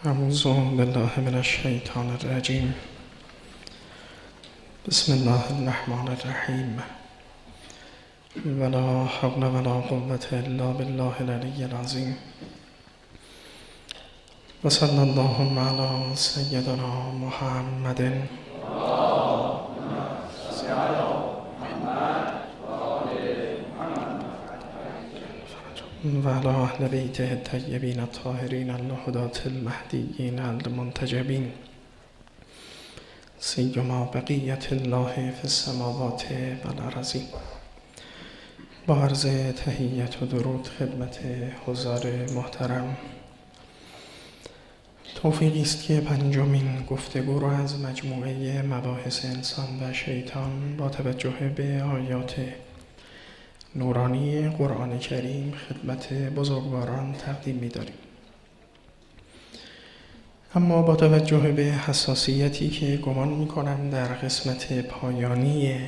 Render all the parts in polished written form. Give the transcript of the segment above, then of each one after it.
اعوذ بالله من الشیطان الرجیم. بسم الله الرحمن الرحیم. ولا حول ولا قوة الا بالله العلی العظیم. و صلی الله علی سیدنا محمد و علی اهل بیته الطیبین الطاهرین الهداة المهدیین المنتجبین، سیما بقیة الله فی السماوات و الارضین. با عرض تحیت و درود خدمت حضار محترم، توفیقی است که پنجمین گفتگو را از مجموعه مباحث انسان و شیطان با توجه به آیات نورانی قرآن کریم خدمت بزرگواران تقدیم می‌داریم. اما با توجه به حساسیتی که گمان می‌کنم در قسمت پایانی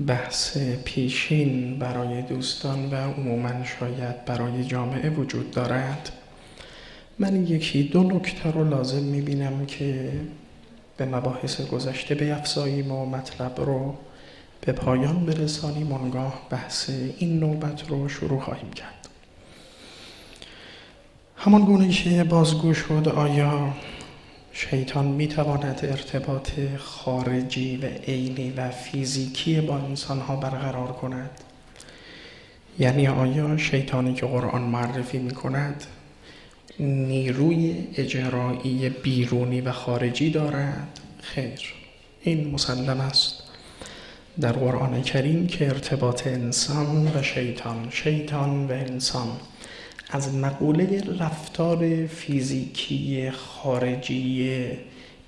بحث پیشین برای دوستان و عموماً شاید برای جامعه وجود دارد، من یکی دو نکته رو لازم می‌بینم که به مباحث گذشته بیفزاییم و مطلب رو به پایان برسانیم. آنگاه بحث این نوبت رو شروع خواهیم کرد. همان گونه که بازگو شد، آیا شیطان میتواند ارتباط خارجی و عینی و فیزیکی با انسانها برقرار کند؟ یعنی آیا شیطانی که قرآن معرفی میکند نیروی اجرایی بیرونی و خارجی دارد؟ خیر، این مسلم است در قرآن کریم که ارتباط انسان و شیطان و انسان از مقوله رفتار فیزیکی خارجی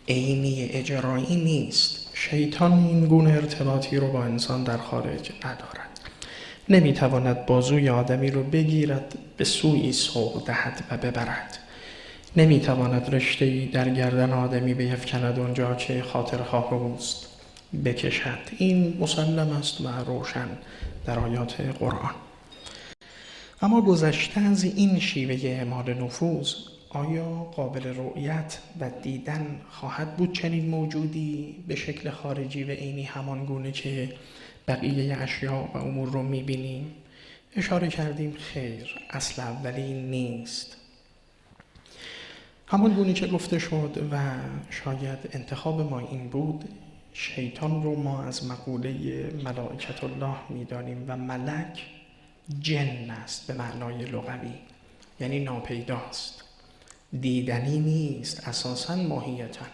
عینی اجرایی نیست. شیطان این گونه ارتباطی رو با انسان در خارج ندارد. نمیتواند بازوی آدمی رو بگیرد به سوی سوق دهد و ببرد. نمیتواند رشته‌ای در گردن آدمی بیفکند اونجا که خاطرخواه اوست بکشد. این مسلم است و روشن در آیات قرآن. اما گذشته از این شیوه اعمال نفوذ، آیا قابل رؤیت و دیدن خواهد بود چنین موجودی به شکل خارجی و عینی همان گونه که بقیه اشیاء و امور رو میبینیم؟ اشاره کردیم خیر، اصل اولی نیست. همان گونه که گفته شد و شاید انتخاب ما این بود، شیطان رو ما از مقوله ملائکت الله میدانیم و ملک جن است به معنای لغوی، یعنی ناپیداست، دیدنی نیست اساساً ماهیتاً.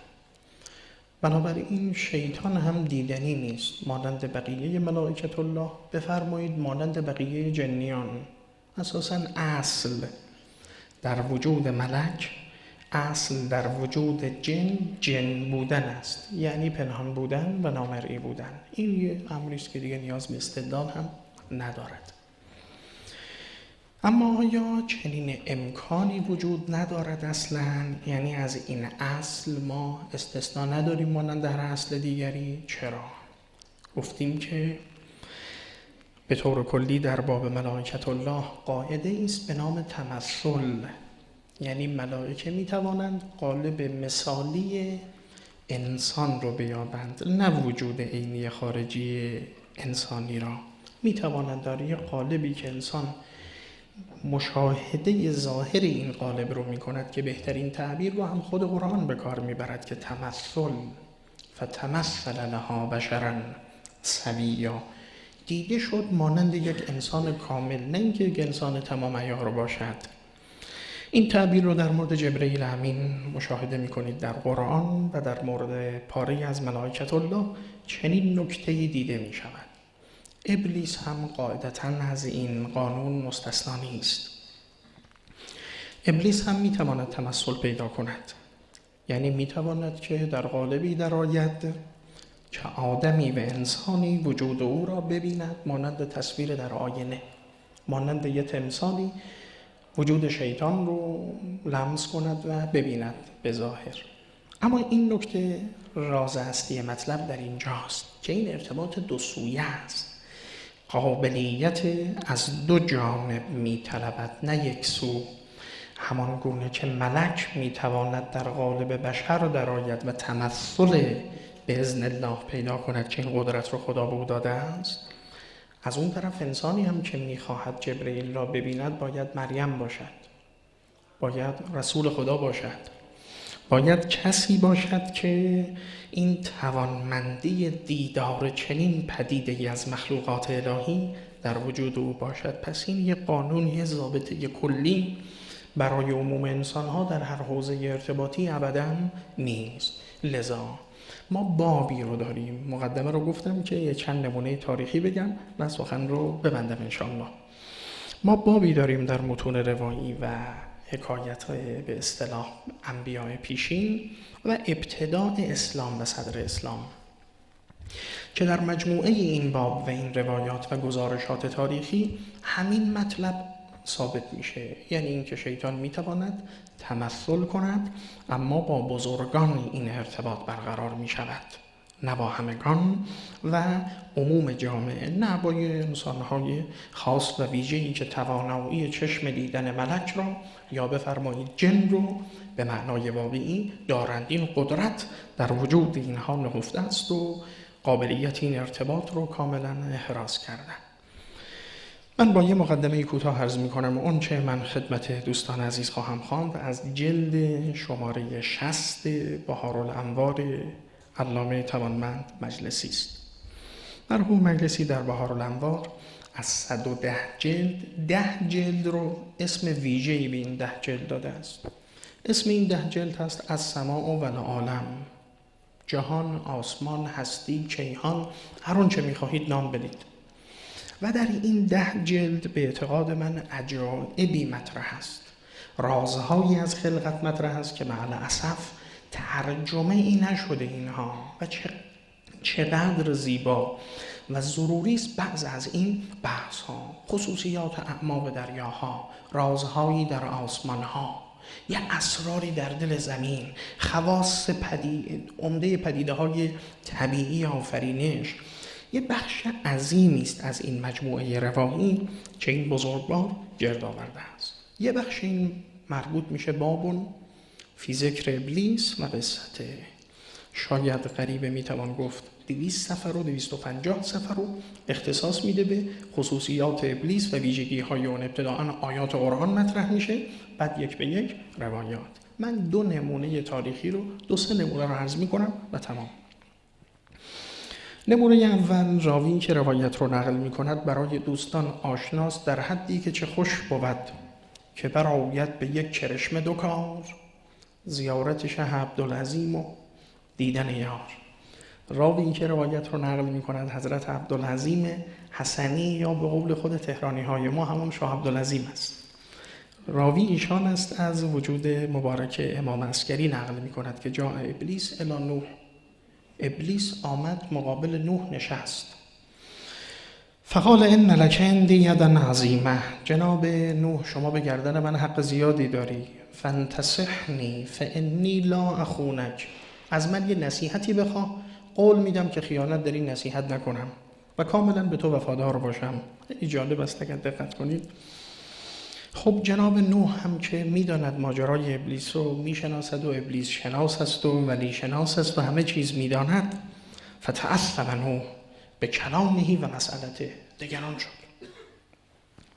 بنابراین شیطان هم دیدنی نیست مانند بقیه ملائکت الله، بفرمایید مانند بقیه جنیان. اساساً اصل در وجود ملک، اصل در وجود جن بودن است، یعنی پنهان بودن و نامرئی بودن. این یه امری است که دیگه نیاز به استدلال هم ندارد. اما آیا چنین امکانی وجود ندارد اصلاً؟ یعنی از این اصل ما استثناء نداریم مانند در اصل دیگری؟ چرا؟ گفتیم که به طور کلی در باب ملائکت الله قاعده است به نام تمثل، یعنی ملائکه می توانند قالب مثالی انسان رو بیابند، نه وجود عینی خارجی انسانی را. می توانند در یک قالبی که انسان مشاهده ظاهر این قالب رو می کند که بهترین تعبیر رو هم خود قرآن به کار می برد که تمثل، فتمثل لها بشرا سویا، دیده شد مانند یک انسان کامل، نه اینکه یک انسان تمام عیار باشد. این تعبیر رو در مورد جبرئیل امین مشاهده می‌کنید در قرآن و در مورد پاره از ملائکت الله چنین نکته‌ای دیده می‌شود. ابلیس هم قاعدتاً از این قانون مستثنا نیست. ابلیس هم می‌تواند تمثل پیدا کند، یعنی می‌تواند که در قالبی درآید که آدمی و انسانی وجود او را ببیند مانند تصویر در آینه، مانند یک تمثالی وجود شیطان رو لمس کند و ببیند به ظاهر. اما این نکته راز اصلی مطلب در اینجاست که این ارتباط دو سویه است. قابلیت از دو جانب می طلبد، نه یک سو. همان گونه که ملک میتواند در قالب بشر درآید و تمثل به اذن الله پیدا کند که این قدرت رو خدا به او داده است، از اون طرف انسانی هم که میخواهد جبرئیل را ببیند باید مریم باشد، باید رسول خدا باشد، باید کسی باشد که این توانمندی دیدار چنین پدیده‌ای از مخلوقات الهی در وجود او باشد. پس این یه قانون، یه ضابطه کلی برای عموم انسان‌ها در هر حوزه ارتباطی ابداً نیست. لذا ما بابی رو داریم. مقدمه رو گفتم که یه چند نمونه تاریخی بگم و سخن رو ببندم انشاءالله. ما بابی داریم در متون روایی و حکایت به اصطلاح انبیاء پیشین و ابتداء اسلام و صدر اسلام که در مجموعه این باب و این روایات و گزارشات تاریخی همین مطلب ثابت میشه، یعنی اینکه شیطان میتواند تمثل کند اما با بزرگان این ارتباط برقرار میشود، نه با همگان و عموم جامعه، نه با انسانهای خاص و ویژه‌ای که توانایی چشم دیدن ملک را یا بفرمایید جن رو به معنای واقعی دارند. این قدرت در وجود اینها نهفته است و قابلیت این ارتباط رو کاملا احراز کردن. من با یه مقدمه کوتاه عرض می‌کنم اون چه من خدمت دوستان عزیز خواهم خواند از جلد شماره 60 بهارالانوار علامه توانمند مجلسی است. مرحوم مجلسی در بهارالانوار از 110 جلد 10 جلد رو اسم ویژه‌ای به این 10 جلد داده است. اسم این 10 جلد هست از سماع و العالم، جهان، آسمان، هستی، کیهان، هر اون چه می‌خواهید نام بدید. و در این 10 جلد به اعتقاد من عجایبی مطرح است، رازهایی از خلقت مطرح است که مع الاسف ترجمه ای نشده اینها و چقدر زیبا و ضروری است بعض از این بحث ها، خصوصیات اعماق دریاها، رازهایی در آسمان ها، یه اسراری در دل زمین، خواص عمده پدیده های طبیعی آفرینش، یه بخش عظیمی است از این مجموعه روایی که این بزرگوار گرد آورده است. یه بخش این مربوط میشه بابون فی ذکر ابلیس و قصته، شاید غریبه میتوان گفت 200 صفحه و 250 صفحه رو اختصاص میده به خصوصیات ابلیس و ویژگی های اون. ابتداءً آیات قرآن مطرح میشه، بعد یک به یک روایات. من 2 نمونه تاریخی رو 2-3 نمونه رو عرض میکنم و تمام. نمونه اول، راوی که روایت رو نقل میکند برای دوستان آشناست در حدی که چه خوش بود که برآید به یک کرشمه 2 کار، زیارت شه عبدالعظیم و دیدن یار. راوی که روایت رو نقل میکند حضرت عبدالعظیم حسنی یا به قول خود تهرانی های ما همون شاه عبدالعظیم است. راوی ایشان است از وجود مبارک امام عسکری نقل میکند که جاء ابلیس الی نوح، ابلیس آمد مقابل نوح نشست، فقال ان لک عندی یدا عظیمه، جناب نوح شما به گردن من حق زیادی داری، فانتصحنی فانی لا اخونک، از من یه نصیحتی بخواه، قول میدم که خیانت در این نصیحت نکنم و کاملا به تو وفادار باشم. خیلی جالب است اگر دقت کنید. خب جناب نوح هم که میداند ماجرای ابلیس رو میشناسد و ابلیس شناس است و ولی شناس است و همه چیز میداند، فتعصب نوح به کلامه و مسئلته، دگران شد.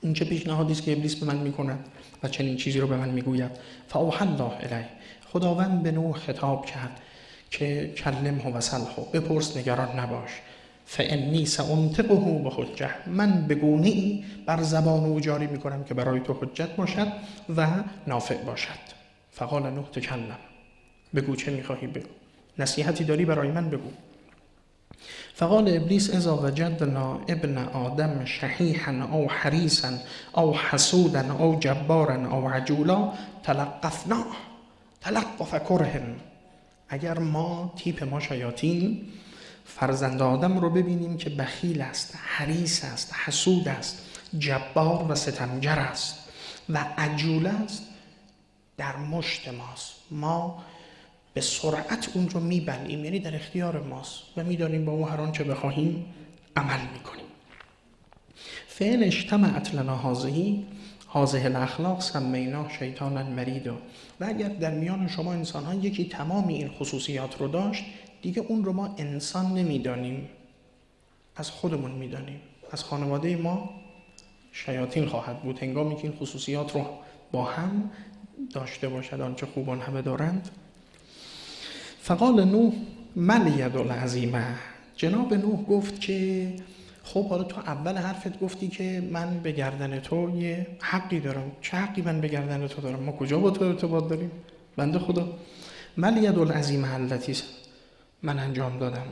این چه پیشنهادی است که ابلیس به من میکند و چنین چیزی رو به من میگوید. فاوحی الله الیه، خداوند به نوح خطاب کرد که کلمه و صلحه، بپرس نگران نباش، فانی سانطقه بحجه، من به گونه‌ای بر زبان او جاری میکنم که برای تو حجت باشد و نافع باشد. فقال نوح تکلم، بگو چه میخواهی بگو، نصیحتی داری برای من بگو. فقال ابلیس اذا وجدنا ابن آدم شحیحا او حریصا او حسودا او جبارا او عجولا تلقفناه تلقف کره، اگر ما تیپ ما شیاطین فرزند آدم رو ببینیم که بخیل است، حریص است، حسود است، جبار و ستمگر است و عجول است، در مشت ماست، ما به سرعت اون رو میبلیم، یعنی در اختیار ماست و میدانیم با اون هر آنچه بخواهیم عمل میکنیم. فعل اجتمعت لنا هذه، هذه الاخلاق سمیناه شیطانا مریدا. و اگر در میان شما انسان ها یکی تمامی این خصوصیات رو داشت، دیگه اون رو ما انسان نمیدانیم، از خودمون میدانیم. از خانواده ما شیاطین خواهد بود هنگامی که این خصوصیات رو با هم داشته باشد، آنچه خوبان همه دارند. فقال نوح مل ید العظیمه. جناب نوح گفت که خب حالا تو اول حرفت گفتی که من به گردن تو یه حقی دارم. چه حقی من به گردن تو دارم؟ ما کجا با تو ارتباط داریم؟ بنده خدا مل ید العظیمه التي من انجام دادم.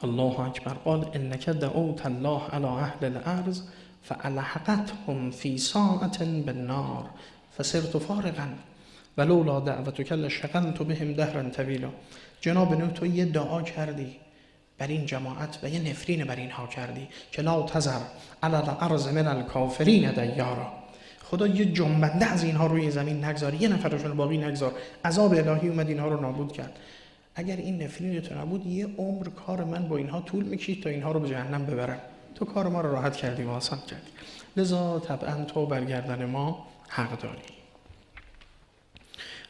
الله اکبر. قال انک دعوت الله علی اهل الارض فالحقتهم فی ساعة بالنار فصرت فارغا ولولا دعوتک لشغلت بهم دهرا طویلا. جناب نوح تو یه دعا کردی بر این جماعت و یه نفرین بر اینها کردی که لا تذر علی الارض من الکافرین دیارا. خدا یه جنبنده از اینها روی زمین نگذار، یه نفرشون باقی نگذار. عذاب الهی اومد اینها رو نابود کرد. اگر این نفرین تو نبود یه عمر کار من با اینها طول میکشید تا اینها رو به جهنم ببرم. تو کار ما رو راحت کردی و آسان کردی، لذا طبعا تو برگردن ما حق داری.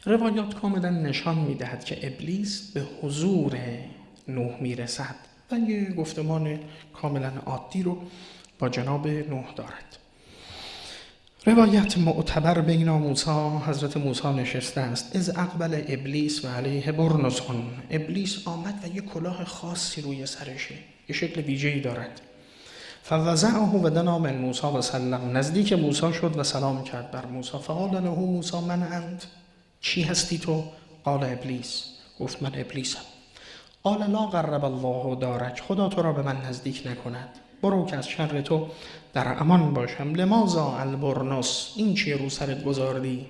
روایات کاملا نشان میدهد که ابلیس به حضور نوح میرسد و یه گفتمان کاملا عادی رو با جناب نوح دارد. روایت معتبر بین موسی، حضرت موسی نشسته است. از اقبل ابلیس و علیه برنسون. ابلیس آمد و یه کلاه خاصی روی سرشه، یه شکل ویژه‌ای دارد. فوضعه و دنا من موسی و سلم. نزدیک موسی شد و سلام کرد بر موسی. فقال له موسی من انت. چی هستی تو؟ قال ابلیس. گفت من ابلیسم. قال لا قرب الله دارک. خدا تو را به من نزدیک نکند، برو که از شر تو در امان باشم. لماذا البرنس. این چیه رو سرت گذاردی؟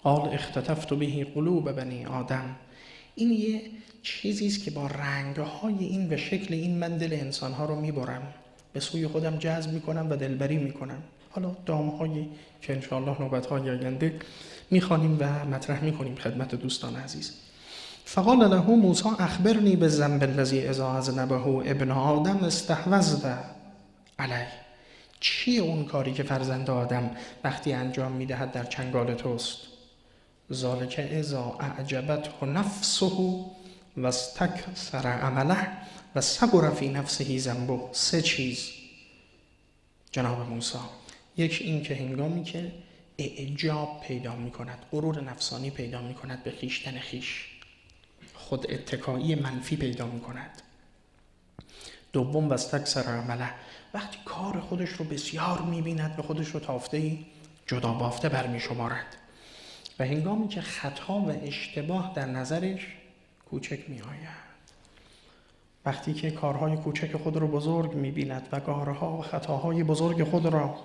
قال اختطفت به قلوب بنی آدم. این یه چیزیست که با رنگهای این و شکل این من دل انسانها رو میبرم، به سوی خودم جذب میکنم و دلبری میکنم. حالا دامهایی که انشاءالله نوبتهای آینده میخوانیم و مطرح میکنیم خدمت دوستان عزیز. فقال له موسی اخبرنی بالذنب الذی اذا اذنبه ابن آدم استحوذت علیه. چیه اون کاری که فرزند آدم وقتی انجام میدهد در چنگال توست؟ ذالک اذا اعجبته نفسه و استکثر عمله و صغر فی نفسه ذنبه. سه چیز جناب موسی. یک این که هنگامی که اعجاب پیدا میکند، غرور نفسانی پیدا میکند به خویشتن خویش، خود اتکایی منفی پیدا میکند. دوم و استکثر عمله. وقتی کار خودش رو بسیار میبیند و خودش رو تافته‌ای جدا بافته برمی شمارد و هنگامی که خطا و اشتباه در نظرش کوچک می آید، وقتی که کارهای کوچک خود رو بزرگ می بیند و کارها و خطاهای بزرگ خود را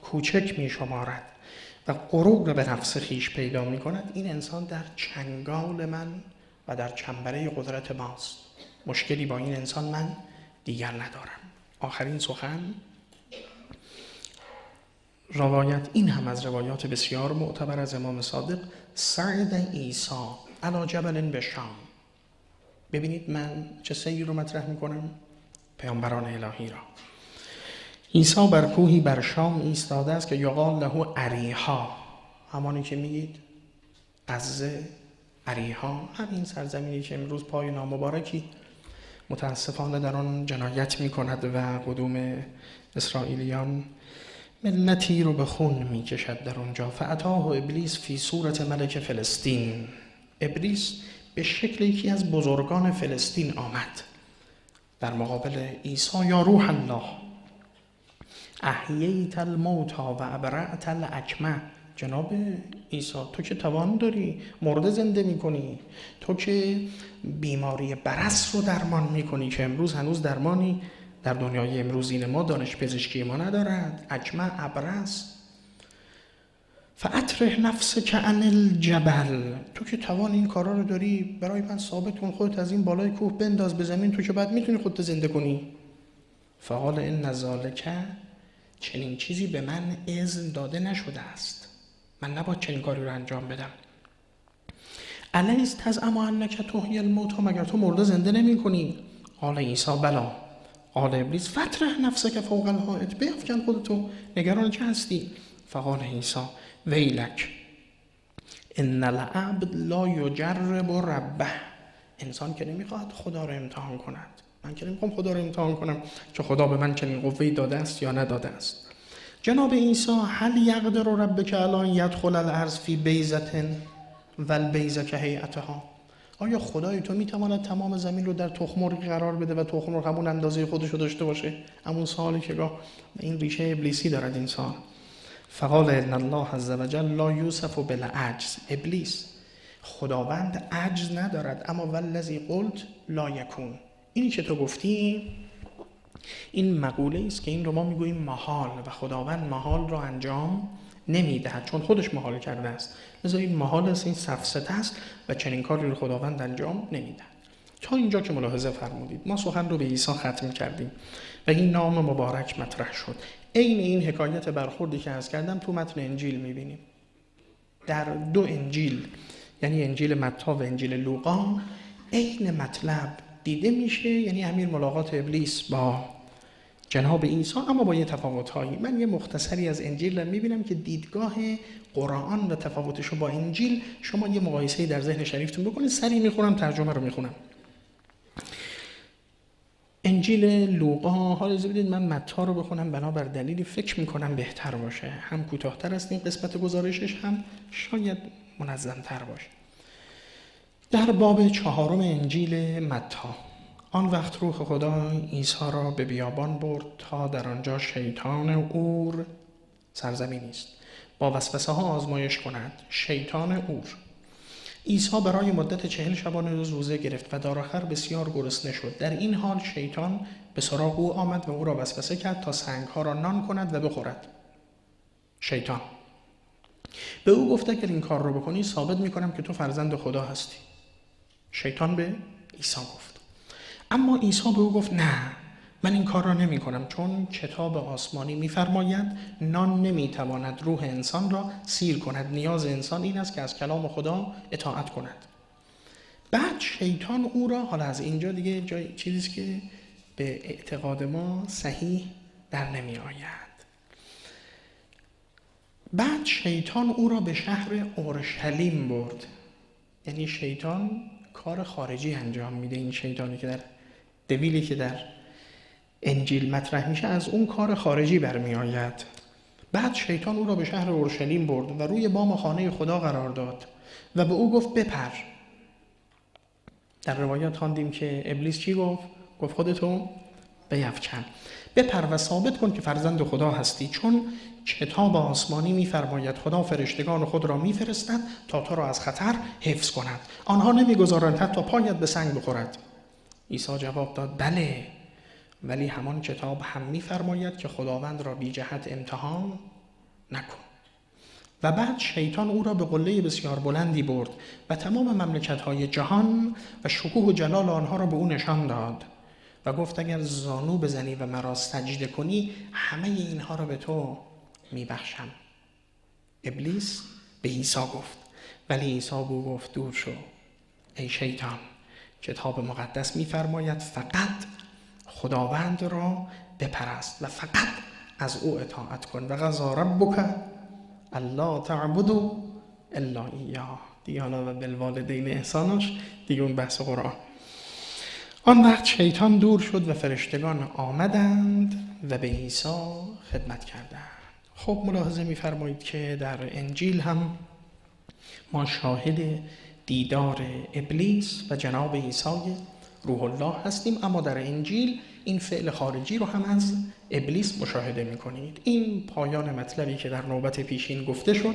کوچک می شمارد و غرور به نفس خیش پیدا می کند، این انسان در چنگال من و در چنبره قدرت ماست. مشکلی با این انسان من دیگر ندارم. آخرین سخن روایت این هم از روایات بسیار معتبر از امام صادق. صعد عیسی علی جبل بشام. ببینید من چه سیری رو مطرح میکنم، پیامبران الهی را. عیسی بر کوهی بر شام ایستاده است که یقال له اریحا، همانی که میگید از اریحا، همین سرزمینی که امروز پای نامبارکی متاسفانه در آن جنایت میکند و قدوم اسرائیلیان ملتی رو به خون میکشد در اونجا. فاتاه ابلیس فی صورت ملک فلسطین. ابلیس به شکل یکی از بزرگان فلسطین آمد در مقابل عیسی. یا روح الله احییت الموتى و ابرأت الاکمه. جناب عیسی تو که توان داری مرده زنده میکنی، تو که بیماری برص رو درمان میکنی که امروز هنوز درمانی در دنیای امروزین ما دانش پزشکی ما ندارد، اکمه ابرص. فاطرح نفسک عن الجبل. تو که توان این کارا رو داری برای من ثابت کن، خودت از این بالای کوه بنداز به زمین، تو که بعد میتونی خودت زنده کنی. فقال ان ذلک، چنین چیزی به من اذن داده نشده است، من نباید چنین کاری رو انجام بدم. الیس تزعم انک تحیی الموتى، مگر تو مرده زنده نمی کنی؟ قال عیسی بلا قال ابلیس فطرح نفسک فوق الحائط، بیفکن خودتو، نگران چه هستی؟ فقال عیسی ویلک ان العبد لا یجرب ربه. انسان که نمیخواد خدا رو امتحان کند، من که نمیخوام خدا رو امتحان کنم که خدا به من چنین قوه‌ای داده است یا نداده است. جناب عیسی هل یقدر ربک الان یدخل الارض فی بیضة والبیضة کهیئتها، آیا خدای تو میتواند تمام زمین رو در تخم‌مرغی قرار بده و تخم‌مرغ همون اندازه خودش رو داشته باشه؟ همون سوالی که گاه این ریشه ابلیسی دارد انسان. فقال ان الله عز وجل لا یوصف بالعجز. ابلیس، خداوند عجز ندارد، اما والذی قلت لا یکون، اینی که تو گفتی این مقوله است که این رو ما میگوییم محال و خداوند محال رو انجام نمیدهد چون خودش محال کرده است، لذا این محال است، این سفسطه است و چنین کاری رو خداوند انجام نمیدهد. تا اینجا که ملاحظه فرمودید ما سخن رو به عیسی ختم کردیم و این نام مبارک مطرح شد. عین این حکایت برخوردی که عرض کردم تو متن انجیل میبینیم. در دو انجیل، یعنی انجیل متی و انجیل لوقا، عین مطلب دیده میشه، یعنی همین ملاقات ابلیس با جناب عیسی، اما با یه تفاوت‌هایی. من یه مختصری از انجیل رو میبینم که دیدگاه قرآن و تفاوتش رو با انجیل شما یه مقایسه‌ای در ذهن شریفتون بکنید. سری میخونم، ترجمه رو میخونم. انجیل لوقا، حالا اجازه بدید من متی رو بخونم، بنابر دلیلی فکر میکنم بهتر باشه، هم کوتاه‌تر است این قسمت گزارشش، هم شاید منظم‌تر باشه. در باب 4 انجیل متی: آن وقت روح خدا عیسی را به بیابان برد تا در آنجا شیطان اور، سرزمینی است، با وسوسه ها آزمایش کند. شیطان اور. عیسی برای مدت 40 شبانه روزه گرفت و در آخر بسیار گرسنه شد. در این حال شیطان به سراغ او آمد و او را وسوسه کرد تا سنگ‌ها را نان کند و بخورد. شیطان به او گفت اگر این کار رو بکنی ثابت میکنم که تو فرزند خدا هستی. شیطان به عیسی گفت. اما عیسی به او گفت نه، من این کار را نمی کنم، چون کتاب آسمانی می‌فرماید نان نمی‌تواند روح انسان را سیر کند، نیاز انسان این است که از کلام خدا اطاعت کند. بعد شیطان او را، حالا از اینجا دیگه چیزی که به اعتقاد ما صحیح در نمی آید، بعد شیطان او را به شهر اورشلیم برد. یعنی شیطان کار خارجی انجام میده. این شیطانی که در دویلی که در انجیل مطرح میشه از اون کار خارجی برمی آید. بعد شیطان او را به شهر اورشلیم برد و روی بام خانه خدا قرار داد و به او گفت بپر. در روایات خواندیم که ابلیس چی گفت؟ گفت خودتو بیفکن، بپر و ثابت کن که فرزند خدا هستی، چون کتاب آسمانی می‌فرماید خدا فرشتگان خود را می‌فرستد تا تو را از خطر حفظ کند، آنها نمی‌گذارند حتی پایت به سنگ بخورد. عیسی جواب داد بله، ولی همان کتاب هم می‌فرماید که خداوند را بی جهت امتحان نکن. و بعد شیطان او را به قله بسیار بلندی برد و تمام مملکت‌های جهان و شکوه و جلال آنها را به او نشان داد و گفت اگر زانو بزنی و مرا سجده کنی همه اینها را به تو میبخشم. ابلیس به عیسی گفت، ولی عیسی به او گفت دور شو ای شیطان، کتاب مقدس می‌فرماید فقط خداوند را بپرست و فقط از او اطاعت کن و قضی ربک الا تعبدوا الا ایاه. دیگه حالا و بالوالدین احسانش دیگه اون بحث قرآن. آن وقت شیطان دور شد و فرشتگان آمدند و به عیسی خدمت کردند. خب ملاحظه می‌فرمایید که در انجیل هم ما شاهد دیدار ابلیس و جناب عیسی روح الله هستیم، اما در انجیل این فعل خارجی رو هم از ابلیس مشاهده می‌کنید. این پایان مطلبی که در نوبت پیشین گفته شد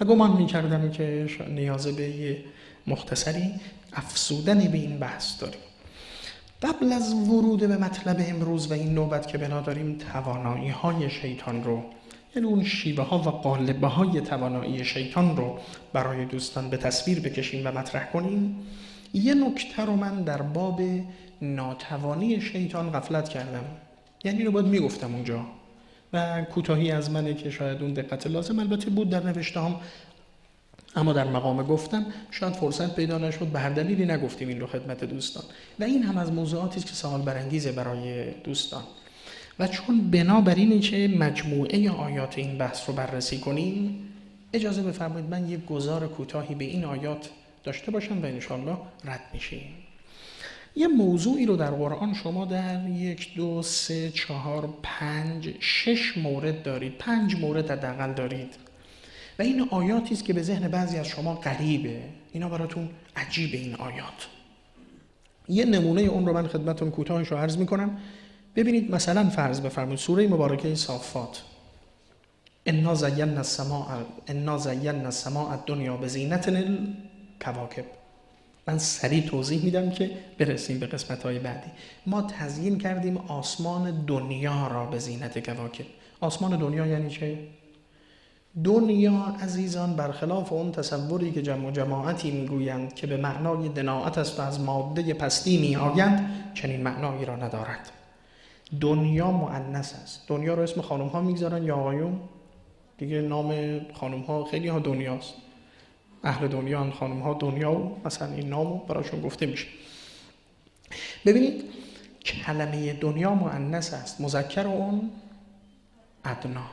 و گمان می‌کردم که نیاز به مختصری افزودن به این بحث داریم. قبل از ورود به مطلب امروز و این نوبت که بنا داریم توانایی‌های شیطان رو، یعنی اون شیوه‌ها و قالب‌های توانایی شیطان رو برای دوستان به تصویر بکشیم و مطرح کنیم، یه نکته رو من در باب ناتوانی شیطان غفلت کردم، یعنی رو باید میگفتم اونجا و کوتاهی از منه که شاید اون دقت لازم البته بود در نوشته‌ام، اما در مقام گفتن شاید فرصت پیدا نشد، به هر دلیلی نگفتیم این رو خدمت دوستان و این هم از موضوعاتی است که سوال برانگیزه برای دوستان. و چون بنابراینه که مجموعه آیات این بحث رو بررسی کنیم، اجازه بفرمایید من یک گزار کوتاهی به این آیات داشته باشم و انشالله رد میشیم. یه موضوعی رو در قرآن شما در 1 2 3 4 5 6 مورد دارید، 5 مورد حداقل دارید و این آیاتی است که به ذهن بعضی از شما غریبه، اینا براتون عجیبه این آیات. یه نمونه اون رو من خدمتتون کوتاهش رو عرض میکنم. ببینید مثلا فرض بفرمایید سوره مبارکه صافات، انا زینا السماء الدنیا بزینة الکواکب. من سریع توضیح میدم که برسیم به قسمت‌های بعدی. ما تزیین کردیم آسمان دنیا را به زینت کواکب. آسمان دنیا یعنی چه؟ دنیا عزیزان برخلاف اون تصوری که جمع و جماعتی میگویند که به معنای دناعت است و از ماده پستی میآیند، چنین معنایی را ندارد. دنیا مؤنث است. دنیا رو اسم خانم ها میگذارن یا آقایون؟ دیگه نام خانم ها خیلی ها دنیاست. اهل دنیا خانم ها دنیا و مثلا این نامو براشون گفته میشه. ببینید کلمه دنیا مؤنث است، مذکر اون ادنا،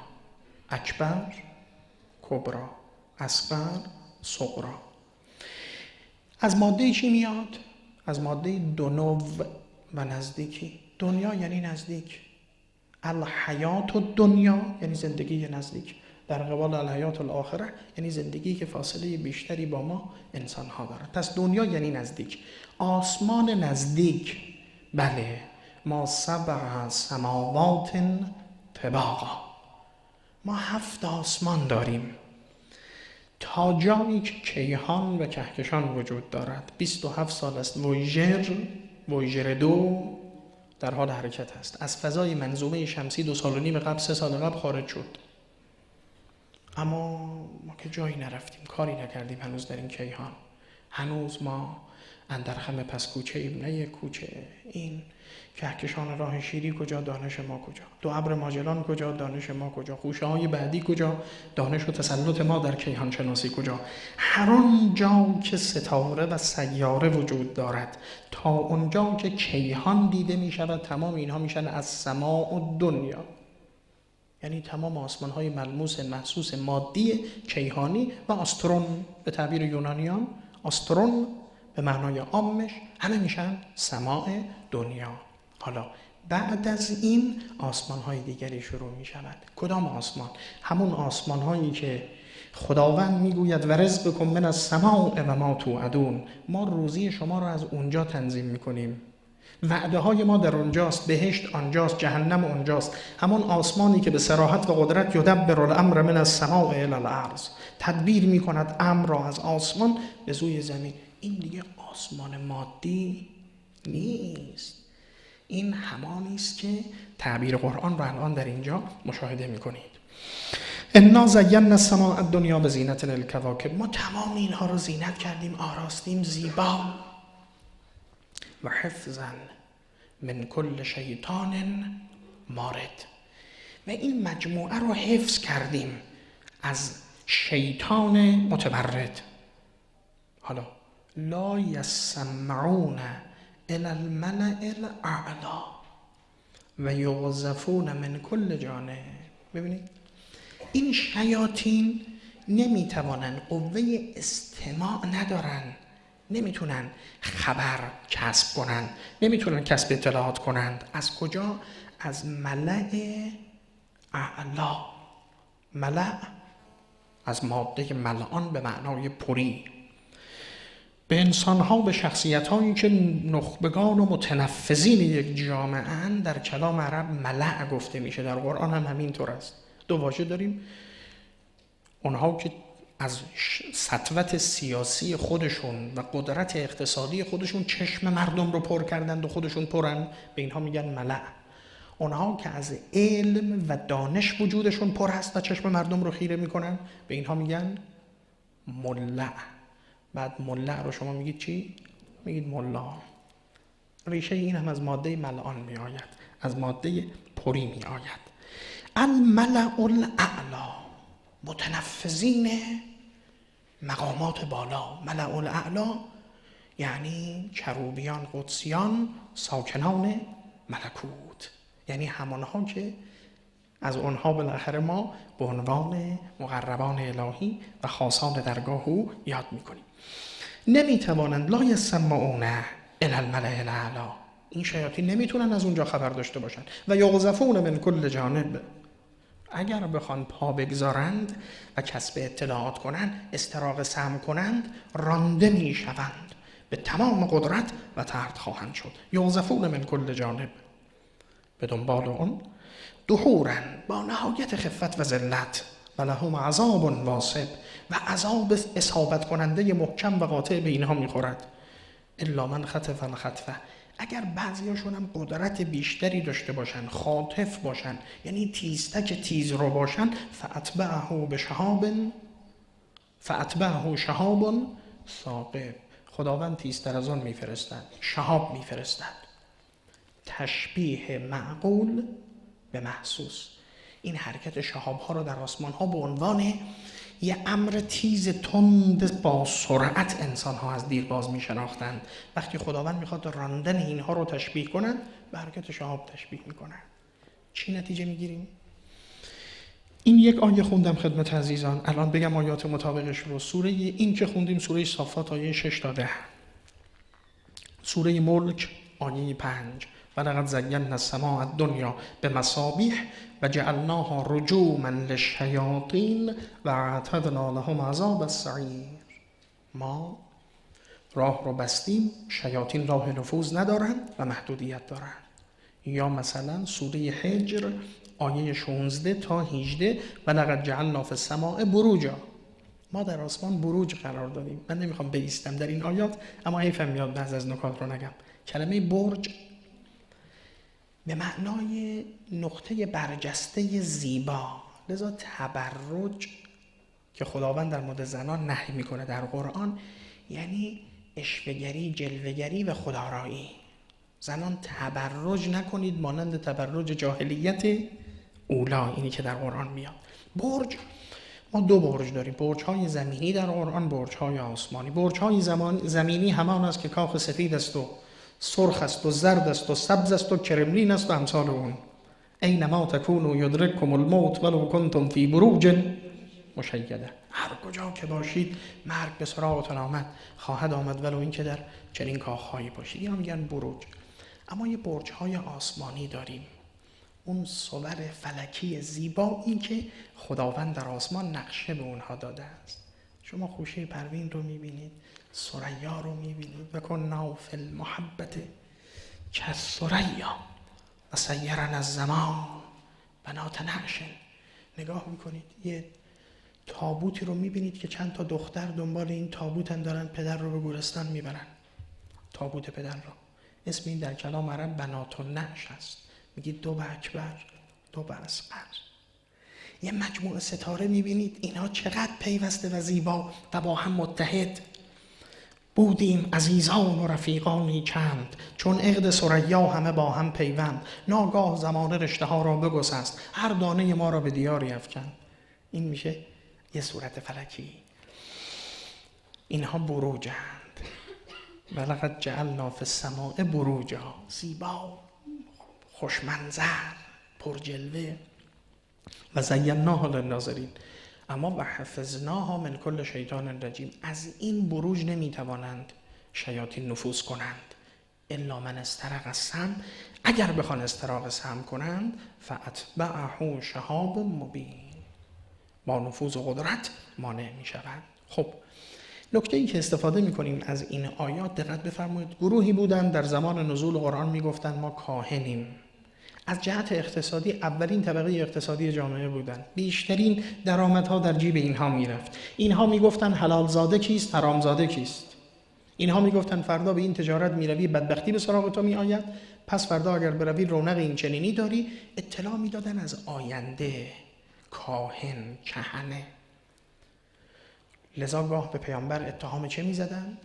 اکبر، کبرا، اصغر، صغرا. از ماده چی میاد؟ از ماده دنو و نزدیکی. دنیا یعنی نزدیک. الحیات الدنیا یعنی زندگی نزدیک، در قبال الحیات الاخره یعنی زندگی که فاصله بیشتری با ما انسان ها دارد. پس دنیا یعنی نزدیک. آسمان نزدیک، بله، ما 7 سماوات طباقا، ما 7 آسمان داریم تا جایی که کیهان و کهکشان وجود دارد. 27 سال است وویژر 2 در حال حرکت است. از فضای منظومه شمسی 2.5 سال قبل 3 سال قبل خارج شد، اما ما که جایی نرفتیم، کاری نکردیم هنوز در این کیهان. هنوز ما اندر خم پس کوچه ایم، نه یک کوچه. این کهکشان راه شیری کجا، دانش ما کجا؟ 2 ابر ماجلان کجا، دانش ما کجا؟ خوشه های بعدی کجا، دانش و تسلط ما در کیهان شناسی کجا؟ هر آنجا که ستاره و سیاره وجود دارد، تا اونجا که کیهان دیده می شود، تمام اینها میشن از سماع و دنیا، یعنی تمام آسمان های ملموس محسوس مادی کیهانی و آسترون به تعبیر یونانیان، آسترون به معنای عامش، همه میشن سماع دنیا. حالا بعد از این آسمان های دیگری شروع می شود. کدام آسمان؟ همون آسمان هایی که خداوند میگوید و رزقکم من السماء و ما توعدون، ما روزی شما رو از اونجا تنظیم میکنیم، وعده های ما در اونجاست، بهشت آنجاست، جهنم اونجاست. همون آسمانی که به صراحت و قدرت یدبر الامر من السماء الی الارض، تدبیر میکند امر را از آسمان به سوی زمین. این دیگه آسمان مادی نیست، این همانی است که تعبیر قرآن را الان در اینجا مشاهده میکنید. انا زینا السماء الدنیا بزینة الکواکب، ما تمام اینها رو زینت کردیم، آراستیم زیبا. و حفظا من کل شیطان مارد، و این مجموعه رو حفظ کردیم از شیطان متمرد. حالا لا یسمعون الی الملأ الاعلی و یقذفون من کل جانب. ببینید این شیاطین نمیتوانن، قوه استماع ندارن، نمیتونن خبر کسب کنن، نمیتونن کسب اطلاعات کنند. از کجا؟ از ملأ اعلی. ملأ از ماده ملعان به معنای پری. به انسان‌ها، به شخصیت‌هایی که نخبگان و متنفذین یک جامعه اند، در کلام عرب ملأ گفته میشه، در قرآن هم همینطور است. 2 واژه داریم، اونها که از سطوت سیاسی خودشون و قدرت اقتصادی خودشون چشم مردم رو پر کردند و خودشون پرن، به اینها میگن ملأ. اونها که از علم و دانش وجودشون پر هست و چشم مردم رو خیره میکنن، به اینها میگن ملأ. بعد ملأ رو شما میگید چی؟ میگید ملا. ریشه این هم از ماده ملعان میآید، از ماده پری میآید. الملأ الاعلی، متنفذین مقامات بالا، ملأ الاعلا یعنی کروبیان، قدسیان، ساکنان ملکوت، یعنی همانها که از اونها بالاخره ما به عنوان مقربان الهی و خاصان درگاه او یاد میکنیم. نمیتوانند، لا یسمعون الی الملأ الاعلی، این شیاطین نمیتونن از اونجا خبر داشته باشن. و یقذفون من کل جانب، اگر بخوان پا بگذارند و کسب اطلاعات کنند، استراق سمع کنند، رانده میشوند، به تمام قدرت و طرد خواهند شد. یقذفون من کل جانب، به دنبال اون دحورا، با نهایت خفت و ذلت، و لهم عذاب واصب، و عذاب اصابت کننده محکم و قاطع به اینها میخورد. الا من خطف الخطفه، اگر بعضیاشون هم قدرت بیشتری داشته باشن، خاطف باشن، یعنی تیزتک تیز رو باشن، فاتبعه شهاب ثاقب، خداوند تیزتر از آن میفرستد، شهاب میفرستد. تشبیه معقول به محسوس، این حرکت شهاب ها رو در آسمان ها به عنوان یه امر تیز تند با سرعت انسان ها از دیر باز می شناختند. وقتی خداوند میخواد راندن اینها رو تشبیه کنن، به حرکت شهاب تشبیه میکنن. چی نتیجه میگیریم؟ این یک آیه خوندم خدمت عزیزان، الان بگم آیات مطابقش رو. سوره این که خوندیم سوره صافات آیه 6 تا 10، سوره ملک آیه 5، ولقد زینا السماء الدنیا بمصابیح و جعلناها رجوما للشیاطین و اعتدنا لهم عذاب السعیر. ما راه رو بستیم، شیاطین راه نفوذ ندارند و محدودیت دارند. یا مثلا سوره حجر آیه 16 تا 18، ولقد جعلنا فی السماء بروجا، ما در آسمان بروج قرار دادیم. من نمیخوام بایستم در این آیات، اما حیفم میاد بعض از نکات رو نگم. کلمه برج به معنای نقطه برجسته زیبا، لذا تبرج که خداوند در مورد زنان نهی میکنه در قرآن یعنی اشوه‌گری، جلوه‌گری و خودآرایی. زنان تبرج نکنید مانند تبرج جاهلیت اولا، اینی که در قرآن میاد. برج، ما دو برج داریم، برج‌های زمینی در قرآن، برج‌های آسمانی. برج‌های زمینی همان است که کاخ سفید است و سرخ است و زرد است و سبز است و کرملین است و امثال اون. اینما تکونوا یدرککم الموت ولو کنتم فی بروج مشیده، هر کجا که باشید مرگ به سراغتان آمد، خواهد آمد ولو این که در چنین کاخ‌هایی باشید. یا میگن بروج. اما یه برج‌های آسمانی داریم، اون صور فلکی زیبا، این که خداوند در آسمان نقشه به اونها داده است. شما خوشه پروین رو میبینید، ثریا رو میبینید، و کنا فی المحبت کالثریا و سیرنا الزمان بنات نعش. نگاه میکنید یه تابوتی رو میبینید که چند تا دختر دنبال این تابوتن، دارن پدر رو به گورستان میبرن، تابوت پدر رو. اسم این در کلام عرب بنات النعش است، میگید دو به اکبر، دو به اصغر. یه مجموعه ستاره میبینید، اینها چقدر پیوسته و زیبا و با هم متحد. بودیم عزیزان و رفیقانی چند، چون عقد ثریا همه با هم پیوند. ناگاه زمانه رشته ها را بگسست، هر دانه ما را به دیاری افکند. این میشه یه صورت فلکی. اینها بروجند. ولقد جعلنا فی السماء بروجا، زیبا، خوشمنظر، پرجلوه. و زیناها للناظرین، اما و حفظناها من کل شیطان رجیم، از این بروج نمیتوانند شیاطین نفوذ کنند. الا من استرق السمع، اگر بخوان استراق سمع کنند، فاتبعه شهاب مبین، با نفوذ و قدرت مانع میشوند. خب نکته ای که استفاده میکنیم از این آیات، دقت بفرمایید. گروهی بودند در زمان نزول قرآن میگفتند ما کاهنیم. از جهت اقتصادی اولین طبقه اقتصادی جامعه بودند، بیشترین درآمدها در جیب اینها میرفت. اینها میگفتن حلال زاده کیست، حرام زاده کیست. اینها میگفتن فردا به این تجارت میروی بدبختی به سراغ تو میآید، پس فردا اگر بروی رونق این چنینی داری. اطلاع میدادن از آینده. کاهن، کهنه. لذا گاه به پیامبر اتهام چه میزدند؟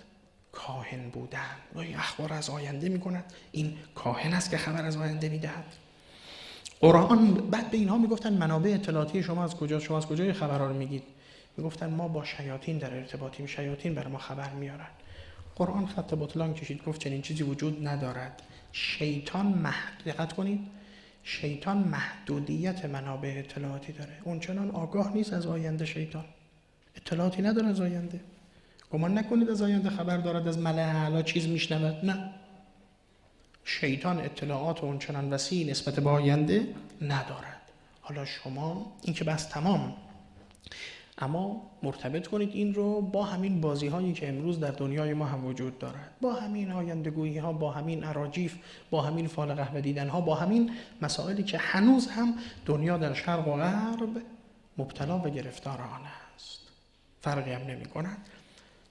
کاهن بودن. و اخبار از آینده میکنند، این کاهن است که خبر از آینده میدهد. قرآن بعد به اینها میگفتن منابع اطلاعاتی شما از کجا، شما از کجای خبرها رو میگید؟ میگفتن ما با شیاطین در ارتباطیم، شیاطین بر ما خبر میارن. قرآن خط بطلان کشید، گفت چنین چیزی وجود ندارد. شیطان دقت کنید، شیطان محدودیت منابع اطلاعاتی داره. اون چنان آگاه نیست از آینده. شیطان اطلاعاتی نداره از آینده. گمان نکنید از آینده خبر دارد، از ملأ اعلی چیز میشنود. نه، شیطان اطلاعات اون چنان وسیع نسبت به آینده ندارد. حالا شما این که بس تمام، اما مرتبط کنید این رو با همین بازی هایی که امروز در دنیای ما هم وجود دارد، با همین آیندگویی ها، با همین اراجیف، با همین فال قهوه دیدن ها، با همین مسائلی که هنوز هم دنیا در شرق و غرب مبتلا و گرفتار آن است. فرقی هم نمی کند.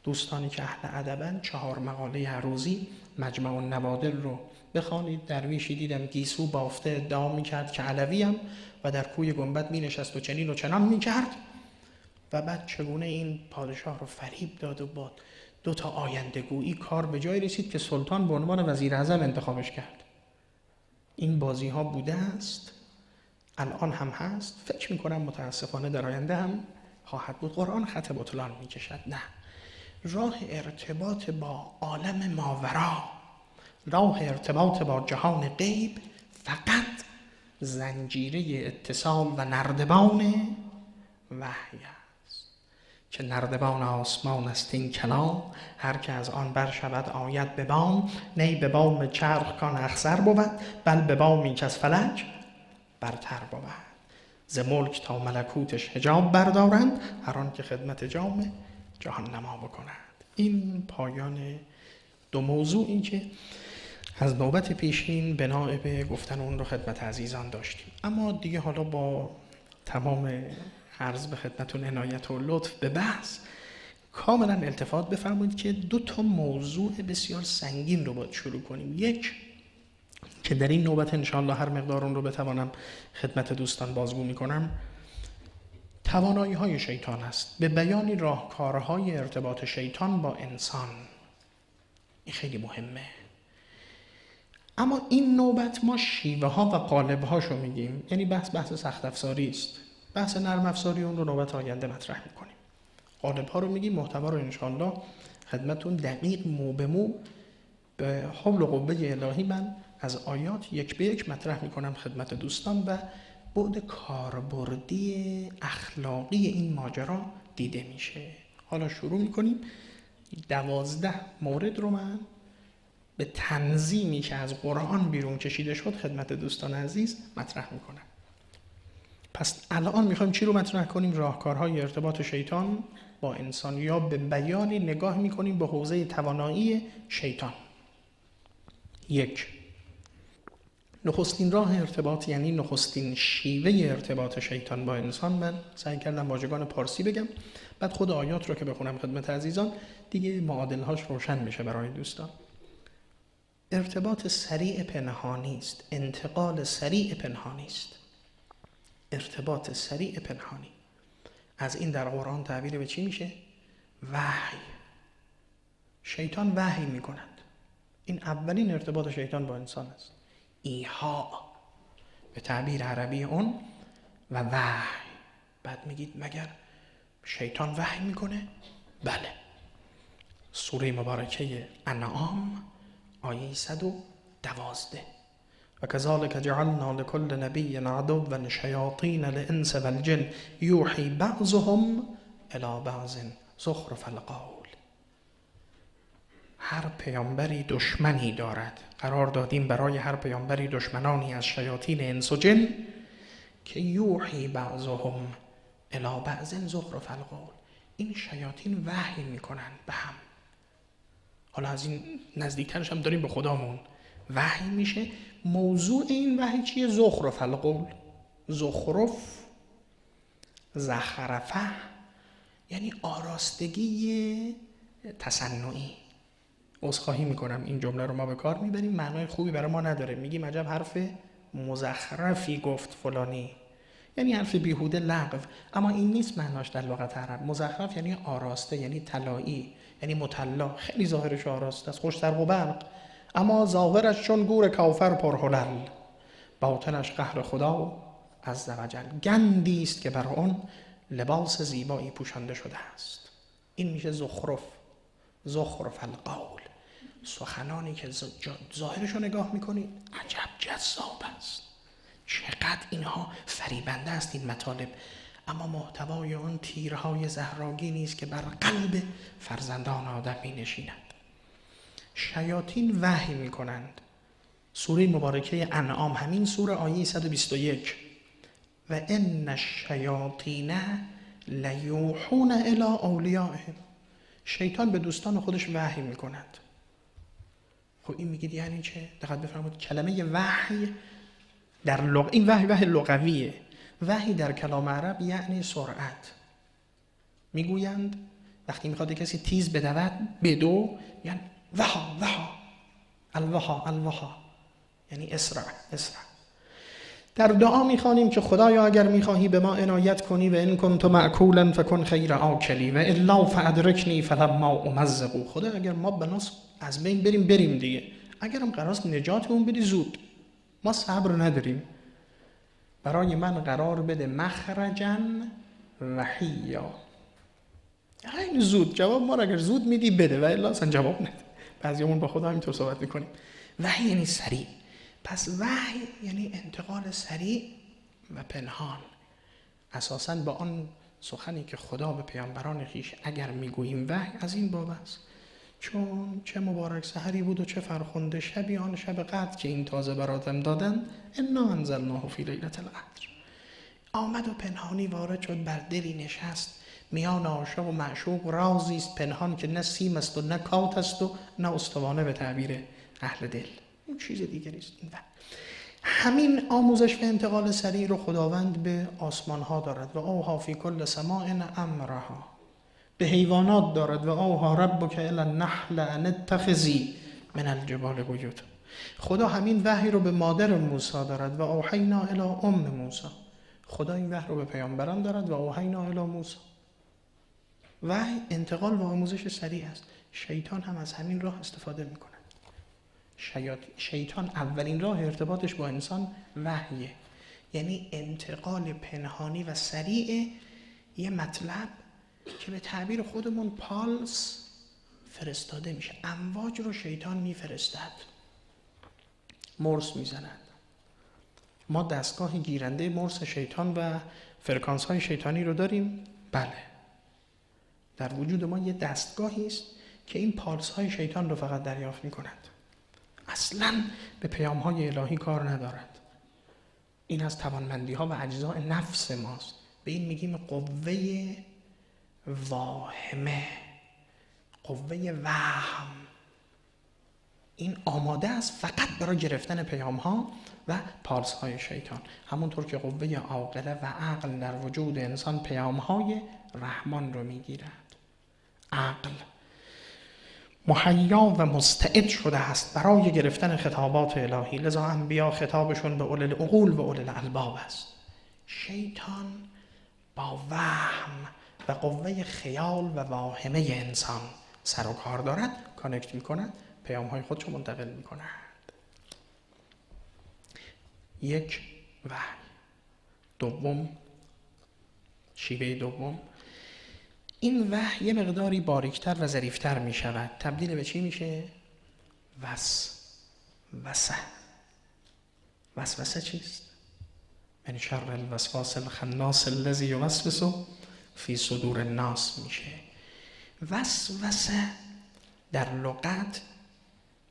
دوستانی که اهل ادبن 4 مقاله هر روزی مجمع النوادر رو بخوانید. درویشی دیدم گیسو بافته ادعا میکرد که علویم و در کوی گنبد می نشست و چنین و چنان میکرد و بعد چگونه این پادشاه رو فریب داد و با 2 تا آیندگویی کار به جای رسید که سلطان به عنوان وزیر اعظم انتخابش کرد. این بازی ها بوده است، الان هم هست، فکر میکنم متاسفانه در آینده هم خواهد بود. قرآن خط بطلان میکشد. نه، راه ارتباط با عالم ماورا، راه ارتباط با جهان غیب فقط زنجیره اتصال و نردبان وحی است که نردبان آسمان است این کلام، هر که از آن بر شود آید به بام. نی به بام چرخ کان اخسر بود، بل به بامی که از فلک برتر بود. ز ملک تا ملکوتش حجاب بردارند، هر آن که خدمت جام جهان نما بکنند. این پایان 2 موضوع این که از نوبت پیشین بنا به گفتن اون رو خدمت عزیزان داشتیم. اما دیگه حالا با تمام عرض به خدمتون عنایت و لطف به بحث، کاملا التفات بفرمایید که 2 تا موضوع بسیار سنگین رو باید شروع کنیم. یک که در این نوبت انشاءالله هر مقدار اون رو بتوانم خدمت دوستان بازگو میکنم، توانایی های شیطان است به بیان راهکارهای ارتباط شیطان با انسان. این خیلی مهمه. اما این نوبت ما شیوه ها و قالب هاشو میگیم، یعنی بحث سخت افزاری است. بحث نرم افزاری اون رو نوبت آینده مطرح میکنیم. قالب ها رو میگیم، محتوا رو انشاءالله خدمتون دقیق مو به مو به حول و قوه الهی من از آیات 1 به 1 مطرح میکنم خدمت دوستان و بعد کاربردی اخلاقی این ماجرا دیده میشه. حالا شروع میکنیم. 12 مورد رو من به تنظیمی که از قرآن بیرون کشیده شد خدمت دوستان عزیز مطرح میکنم. پس الان میخوایم چی رو مطرح کنیم؟ راهکارهای ارتباط شیطان با انسان، یا به بیانی نگاه میکنیم به حوزه توانایی شیطان. 1. نخستین راه ارتباط، یعنی نخستین شیوه ارتباط شیطان با انسان، من سعی کردم واژگان پارسی بگم، بعد خود آیات رو که بخونم خدمت عزیزان دیگه معادلهاش روشن میشه برای دوستان. ارتباط سریع پنهانی است، انتقال سریع پنهانی است. ارتباط سریع پنهانی، از این در قرآن تعبیر به چی میشه؟ وحی. شیطان وحی میکند. این اولین ارتباط شیطان با انسان است. ایحاء به تعبیر عربی اون و وحی. بعد میگید مگر شیطان وحی میکنه؟ بله. سوره مبارکه انعام آیه 112 و کذالک جعلنا لكل نبی عدوا شیاطین الانس والجن یوحی بعضهم الی بعض زخرف القول. هر پیامبری دشمنی دارد. قرار دادیم برای هر پیامبری دشمنانی از شیاطین انس و جن که یوحی بعضهم الی بعض زخرف القول. این شیاطین وحی میکنن به هم. حالا از این نزدیکترش هم داریم به خدامون. وحی میشه. موضوع این وحی چیه؟ زخرف القول. زخرف، زخرفه یعنی آراستگی تصنعی. عذرخواهی میکنم این جمله رو ما به کار میبریم، معنای خوبی برای ما نداره. میگیم عجب حرف مزخرفی گفت فلانی، یعنی حرف بیهوده، لغو. اما این نیست معناش در لغت عرب. مزخرف یعنی آراسته، یعنی طلایی، یعنی مطلا. خیلی ظاهرش آراسته است، خوش طرق و برق، اما ظاهرش چون گور کافر پرهلل، باطنش قهر خدا عز وجل. گندی است که بر آن لباس زیبایی پوشانده شده است. این میشه زخرف القول. سخنانی که ظاهرش رو نگاه میکنید عجب جذاب است، چقدر اینها فریبنده است این مطالب، اما محتوای آن تیرهای زهرآگینی است که بر قلب فرزندان آدم می نشیند. شیاطین وحی می کنند. سوره مبارکه انعام، همین سوره آیه 121: و ان الشیاطین لیوحون الی اولیائهم. شیطان به دوستان خودش وحی می کند. خب این میگید یعنی چه؟ دقت بفرمایید کلمه وحی در این وحی لغویه. وحی در کلام عرب یعنی سرعت. میگویند وقتی میخواد کسی تیز بدود بدو، یعنی وها الوها، یعنی اسرع. در دعا میخوانیم که خدایا اگر میخواهی به ما عنایت کنی و ان کنت معکولا فکن خیر آکلی و الا فادرکنی فلما امزق. خدا اگر ما بناس از بین بریم دیگه، اگرم قرار نجاتمون بدی زود، ما صبر نداریم، برای من قرار بده مخرجا وحیا. این زود جواب ما را اگر زود میدی بده و الا اصلا جواب نده. بعضیامون با خدا همینطور صحبت میکنیم. وحی یعنی سریع. پس وحی یعنی انتقال سریع و پنهان. اساساً با آن سخنی که خدا به پیامبران خویش اگر میگوییم وحی از این باب است، چون چه مبارک سحری بود و چه فرخنده شبی، آن شب قدر که این تازه براتم دادن، انا انزلناه فی لیلة القدر. آمد و پنهانی وارد شد، بر دلی نشست، میان عاشق و معشوق رازی است پنهان که نه سیم است و نه کات است و نه استوانه به تعبیر اهل دل. این چیز دیگری است. این همین آموزش و انتقال سریع رو خداوند به آسمان ها دارد و اوحی فی کل سماء امرها. به حیوانات دارد و اوحی ربک الی النحل ان اتخذی من الجبال بیوتا. خدا همین وحی رو به مادر موسی دارد و اوحینا الی ام موسی. خدا این وحی رو به پیامبران دارد و اوحینا الی موسی. وحی انتقال و آموزش سریع است. شیطان هم از همین راه استفاده میکنه. شیطان اولین راه ارتباطش با انسان وحیه، یعنی انتقال پنهانی و سریع یه مطلب که به تعبیر خودمون پالس فرستاده میشه. امواج رو شیطان میفرستد، مرس میزند. ما دستگاه گیرنده مرس شیطان و فرکانس های شیطانی رو داریم؟ بله. در وجود ما یه دستگاهی است که این پالس های شیطان رو فقط دریافت میکند، اصلاً به پیام های الهی کار ندارد. این از توانمندی ها و اجزاء نفس ماست. به این میگیم قوه واهمه، قوه وهم. این آماده است فقط برای گرفتن پیام ها و پالس های شیطان. همونطور که قوه عاقله و عقل در وجود انسان پیام های رحمان رو میگیرد. عقل مهیا و مستعد شده است برای گرفتن خطابات الهی، لذا انبیا خطابشون به اولي العقول و اولي الالباب است. شیطان با وهم و قوه خیال و واهمه انسان سر و کار دارد، کانکت میکند، پیام های خودشو منتقل میکند. یک وحی. دوم، شیوه دوم، این وحی یه مقداری باریکتر و ظریفتر می شود. تبدیل به چی میشه؟ وسوسه چیست؟ من شر الوسواس الخناس الذی یوسوس فی صدور الناس میشه. وسوسه در لغت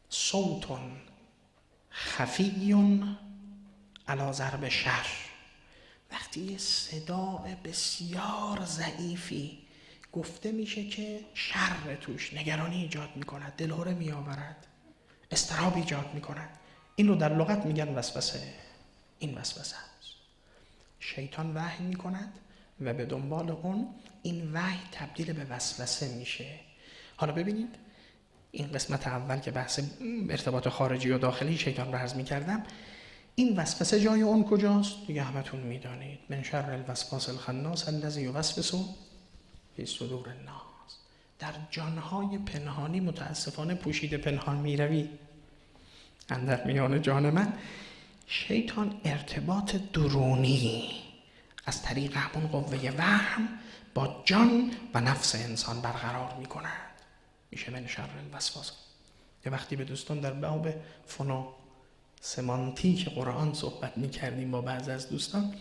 صوت خفی علی ضرب شر. وقتی یه صدای بسیار ضعیفی گفته میشه که شر توش، نگرانی ایجاد میکند، دلهره میآورد، اضطراب ایجاد میکند، این رو در لغت میگن وسوسه. این وسوسه است. شیطان وحی میکند و به دنبال اون این وحی تبدیل به وسوسه میشه. حالا ببینید این قسمت اول که بحث ارتباط خارجی و داخلی شیطان رو عرض میکردم، این وسوسه جای اون کجاست؟ دیگه همتون میدانید. من شر الوسواس الخناس الذی یوسوس فی صدور الناس. در جانهای پنهانی متاسفانه پوشیده پنهان میروی. اندر میان جان من شیطان ارتباط درونی از طریق همون قوه وهم با جان و نفس انسان برقرار میکند. میشه من شر الوسواس. یه وقتی به دوستان در باب فونو سمانتیک قرآن صحبت میکردیم با بعض از دوستان،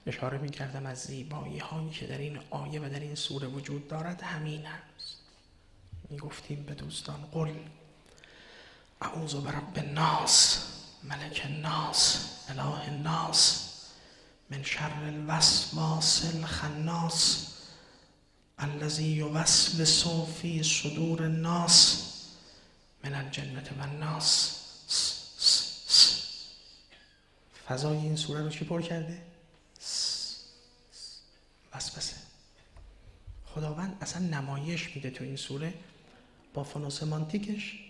اشاره میکردم از زیبایی هایی که در این آیه و در این سوره وجود دارد همین است. میگفتیم به دوستان قل اعوذ برب الناس ملک الناس اله الناس من شر الوسواس الخناس الذی یوسوس فی صدور الناس من الجنة والناس. فضای این سوره رو چی پر کرده؟ وسوسه. خداوند اصلا نمایش میده تو این سوره با فونوسمانتیکش.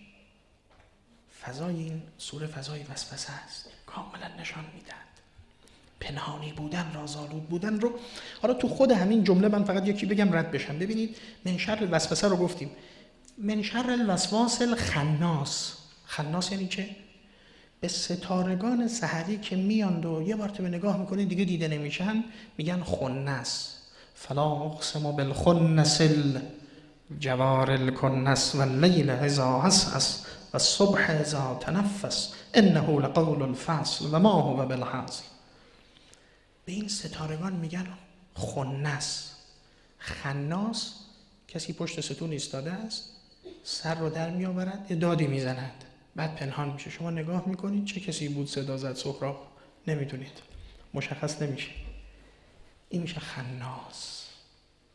فضای این سوره فضای وسوسه است، کاملا نشان میدن پنهانی بودن، رازآلود بودن رو. حالا تو خود همین جمله من فقط یکی بگم رد بشم. ببینید من شر الوسوسه رو گفتیم، من شر الوسواس الخناس. خناس یعنی چه؟ به ستارگان سحری که میاند و یه بار تو نگاه میکنید دیگه دیده نمیشن میگن خنس. فلا اقسم بالخنس الجوار الکنس واللیل اذا عسعس والصبح اذا تنفس انه لقول الفصل و ما هو بالحزل. به این ستارگان میگن خنس. خناس کسی پشت ستون ایستاده است، سر رو در میآورد، یه دادی میزند، بعد پنهان میشه. شما نگاه میکنید چه کسی بود صدا زد، سهراب، نمیدونید، مشخص نمیشه. این میشه خناس.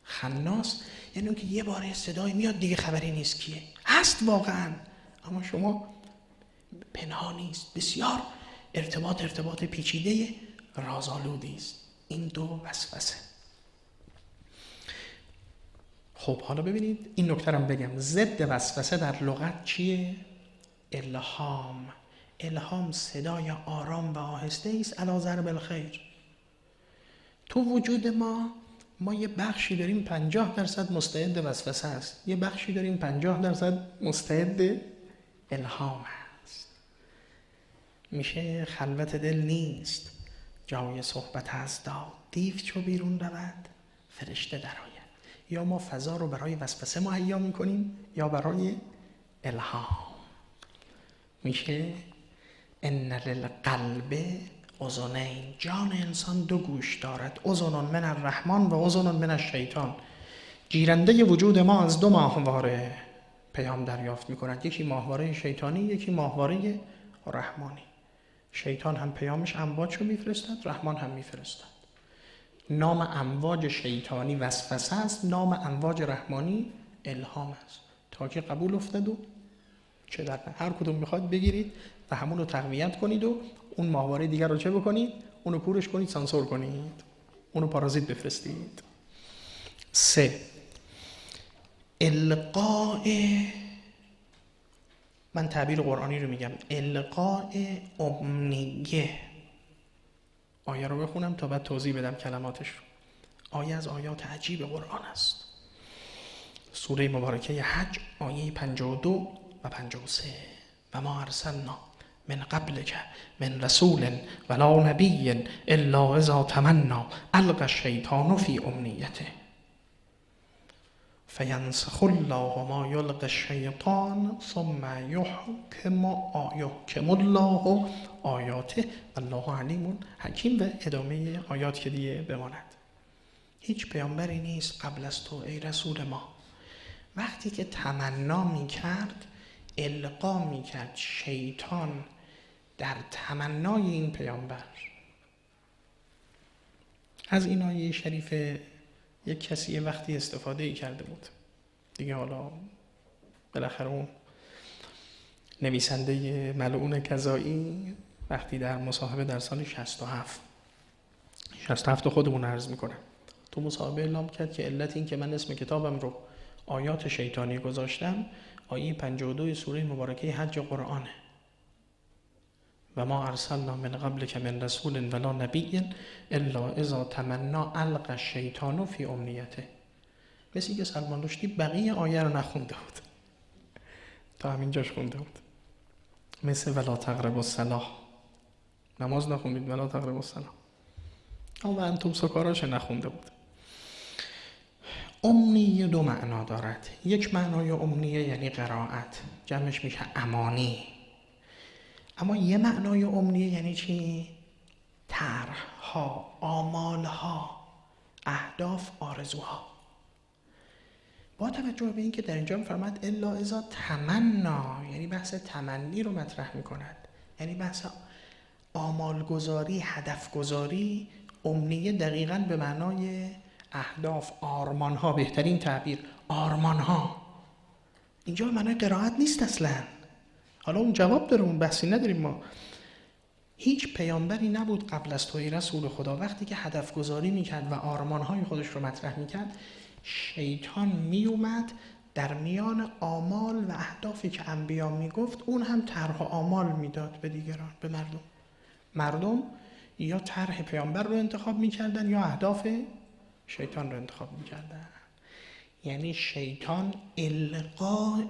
خناس یعنی اون که یه باره صدایی میاد دیگه خبری نیست کیه، هست واقعا اما شما پنهانی است. بسیار ارتباط پیچیده رازآلودی است. این دو وسوسه. خب حالا ببینید این نکته رو بگم. ضد وسوسه در لغت چیه؟ الهام. الهام صدای آرام و آهسته است علی ضرب الخیر. تو وجود ما یه بخشی داریم 50% مستعد وسوسه است، یه بخشی داریم 50% مستعد الهام است. میشه خلوت دل نیست جای صحبت از داد، دیو چو بیرون رود فرشته درآید. یا ما فضا رو برای وسوسه مهیا میکنیم یا برای الهام. میشه ان للقلب اذنین. جان انسان دو گوش دارد، اذن من الرحمن و اذن من الشیطان. گیرنده وجود ما از دو ماهواره پیام دریافت میکند، یکی ماهواره شیطانی، یکی ماهواره رحمانی. شیطان هم پیامش امواج رو میفرستد، رحمان هم میفرستد. نام امواج شیطانی وسوسه است، نام امواج رحمانی الهام است. تا که قبول افتاد و چه در هر کدوم میخواد بگیرید و همون رو تقویت کنید و اون ماهواره دیگر رو چه بکنید؟ اون رو کورش کنید، سانسور کنید، اون رو پارازیت بفرستید. 3. القاء، من تعبیر قرآنی رو میگم، القاء امنیه. آیه رو بخونم تا بعد توضیح بدم کلماتش رو. آیه از آیات عجیب قرآن است. سوره مبارکه حج آیه 52 و 53. و ما ارسلنا من قبلک من رسول ولا نبی الا اذا تمنی القی الشیطان فی امنیته فینسخ الله ما یلقی الشیطان ثم یحکم الله آیاته والله علیم حکیم. و ادامه آیات که دیگه بماند. هیچ پیامبری نیست قبل از تو ای رسول ما. وقتی که تمنا میکرد، القا میکرد شیطان در تمنای این پیامبر. از این آیه شریف یک کسی وقتی استفاده ای کرده بود دیگه، حالا بالاخره اون نویسنده ملعون کذایی وقتی در مصاحبه در سال 67 خودمون عرض میکنم، تو مصاحبه اعلام کرد که علت این که من اسم کتابم رو آیات شیطانی گذاشتم آیه 52 سوره مبارکه حج قرآنه. و ما ارسلنا من قبلک من رسول ولا نبی الا اذا تمنی القی الشیطان فی امنیته. مثل که سلمان رشدی بقیه آیه رو نخونده بود، تا همینجاش خونده بود. مثل ولا تقربوا الصلاة، نماز نخونید ولا تقربوا الصلاة. اما انتم سکاراش نخونده بود. امنیه دو معنا دارد. یک معنای امنیه یعنی قرائت، جمعش میشه امانی. اما یه معنای امنیه یعنی چی؟ طرح‌ها، آمال‌ها، اهداف، آرزوها. با توجه به این که در اینجا می‌فرماد الا اذا تمنا، یعنی بحث تمنی رو مطرح می‌کند، یعنی بحث آمالگذاری، هدفگذاری. امنیه دقیقاً به معنای اهداف، آرمان‌ها، بهترین تعبیر آرمان‌ها. اینجا به معنای قرائت نیست اصلاً. حالا اون جواب داره، اون بحثی نداریم ما. هیچ پیامبری نبود قبل از توی رسول خدا وقتی که هدف گذاری میکرد و آرمانهای خودش رو مطرح میکرد، شیطان میومد در میان آمال و اهدافی که انبیا میگفت اون هم طرح و آمال میداد به دیگران، به مردم یا طرح پیامبر رو انتخاب میکردن یا اهداف شیطان رو انتخاب میکردن. یعنی شیطان القاء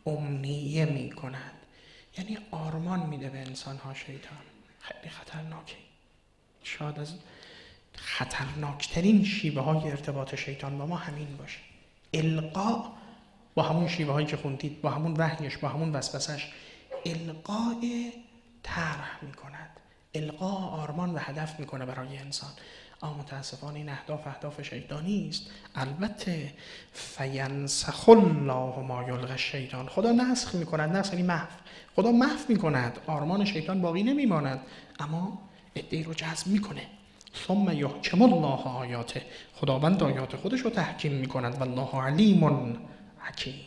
امنیه میکند، یعنی آرمان میده به انسان‌ها. شیطان خیلی خطرناکه. شاید از خطرناکترین شیوه های ارتباط شیطان با ما همین باشه. القاء با همون شیوه هایی که خوندید، با همون وحیش، با همون وسوسش، القاء طرح میکند، القاء آرمان و هدف میکنه برای انسان. اما متاسفانه این اهداف شیطانی است. البته فینسخ الله ما یلقی الشیطان، خدا نسخ میکند. نسخ یعنی محو. خدا محو میکند، آرمان شیطان باقی نمیماند، اما عده‌ای رو جذب میکنه. ثم یحکم الله آیاته، خداوند آیات خودش رو تحکیم میکند. والله علیم حکیم.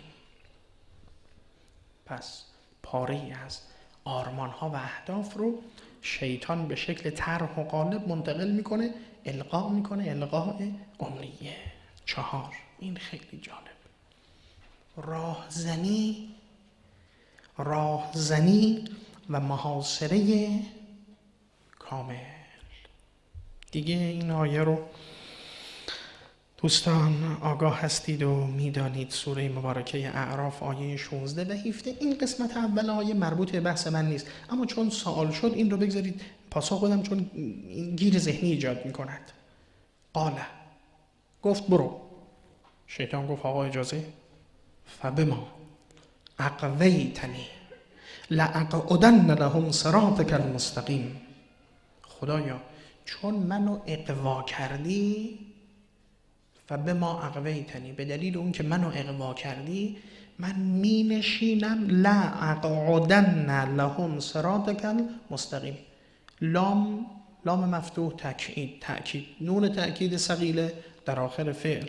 پس پاره‌ای از آرمان‌ها و اهداف رو شیطان به شکل طرح و قالب منتقل میکنه، القا میکنه، القاء امنیه. 4، این خیلی جالب، راهزنی و محاصره کامل. دیگه این آیه رو دوستان آگاه هستید و میدانید، سوره مبارکه اعراف آیه 16 و 17. این قسمت اول آیه مربوط به بحث من نیست، اما چون سوال شد این رو بگذارید پاسخ بدم، چون گیر ذهنی ایجاد میکند. قاله، گفت برو. شیطان گفت آقا اجازه؟ فبما اغویتنی لاقعدن لهم صراطک المستقیم. خدایا چون منو اغوا کردی، فبما اغویتنی، به دلیل اون که منو اغوا کردی من می نشینم، لاقعدن لهم صراطک المستقیم. لام مفتوح تأکید، نون تأکید ثقیله در آخر فعل.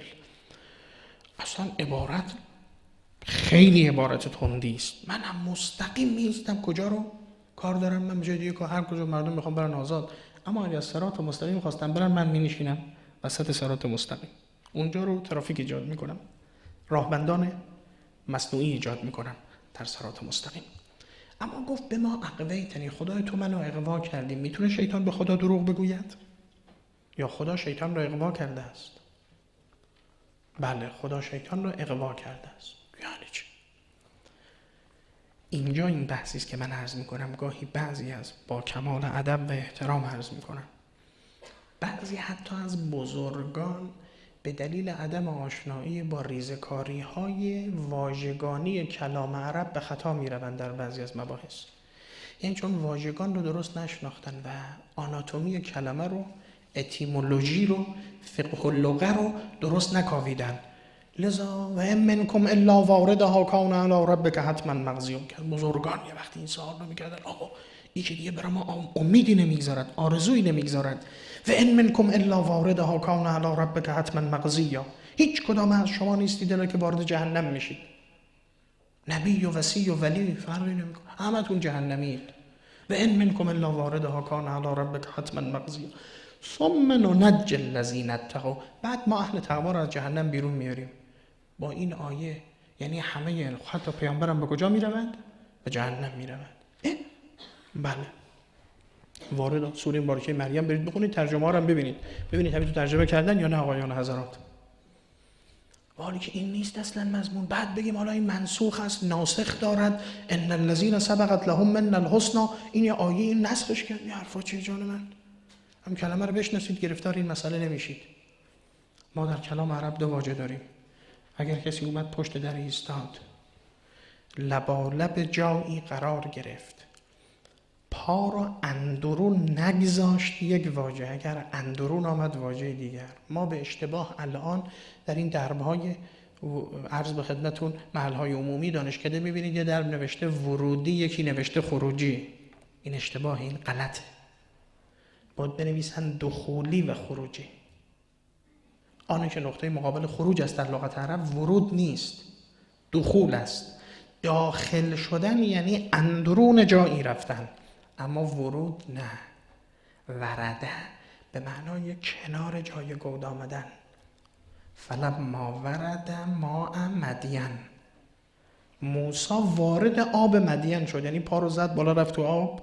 اصلا عبارت خیلی عبارت تندی است. من هم مستقیم میستم، کجا رو کار دارم؟ من جای دیگه هر کجا مردم میخوام برن آزاد، اما اگه از صراط مستقیم خواستم برن من مینشینم وسط صراط مستقیم، اونجا رو ترافیک ایجاد میکنم، راهبندان مصنوعی ایجاد میکنم در صراط مستقیم. اما گفت به ما اغویتنی، خدای تو منو اغوا کردی. میتونه شیطان به خدا دروغ بگوید؟ یا خدا شیطان رو اغوا کرده است؟ بله، خدا شیطان رو اغوا کرده است. یعنی چی؟ اینجا این بحثی است که من عرض میکنم، گاهی بعضی از با کمال ادب و احترام عرض میکنم، بعضی حتی از بزرگان به دلیل عدم آشنایی با ریزکاری‌های واژگانی کلام عرب به خطا می‌روند در بعضی از مباحث. یعنی چون واژگان رو درست نشناختن و آناتومی کلمه رو، اتیمولوژی رو، فقه اللغه رو درست نکاویدن، لذا و ان منکم الا واردها کان علی ربک حتما مقضی. بزرگان یه وقتی این سوال رو می‌کردن، آقا این که دیگه برای ما امیدی نمیگذارد، آرزویی نمیگذارد. و ان منکم الا واردها کان علی ربک حتما مقضیا، هیچ کدام از شما نیستید الا که وارد جهنم میشید. نبی و وصی و ولی فرقی نمیکنه، همتون جهنمید. و ان منکم الا واردها کان علی ربک حتما مقضیا ثم ننجی الذین اتقوا، بعد ما اهل تقوا رو از جهنم بیرون میاریم. با این آیه یعنی همه حتی پیامبران به کجا میروند؟ به جهنم میروند. بله، وارد سوره مبارکه مریم برید بخونید، ترجمه ها رو هم ببینید همین تو ترجمه کردن یا نه آقایان حضرات. ولی که این نیست اصلا مضمون. بعد بگیم حالا این منسوخ است، ناسخ دارد، ان الذين سبقت لهم من الحسنى، این یه آیه این نسخش کرد. این حرفا چیه جان من؟ هم کلمه رو بشناسید گرفتار این مسئله نمیشید. ما در کلام عرب 2 واژه داریم. اگر کسی اومد پشت در ایستاد، لبالب جایی قرار گرفت، پا رو اندرون نگذاشت، 1 واژه. اگر اندرون آمد واژه دیگر. ما به اشتباه الان در این دربهای عرض به خدمتون محلهای عمومی دانشکده میبینید یه درب نوشته ورودی، یکی نوشته خروجی. این اشتباه، این غلطه. باید بنویسن دخولی و خروجی. آنه که نقطه مقابل خروج است در لغت عرب ورود نیست، دخول است. داخل شدن یعنی اندرون جایی رفتن، اما ورود نه. ورده به معنای کنار جای گود آمدن. فلما ورد ماء مدین، موسی وارد آب مدین شد، یعنی پا رو زد بالا رفت تو آب؟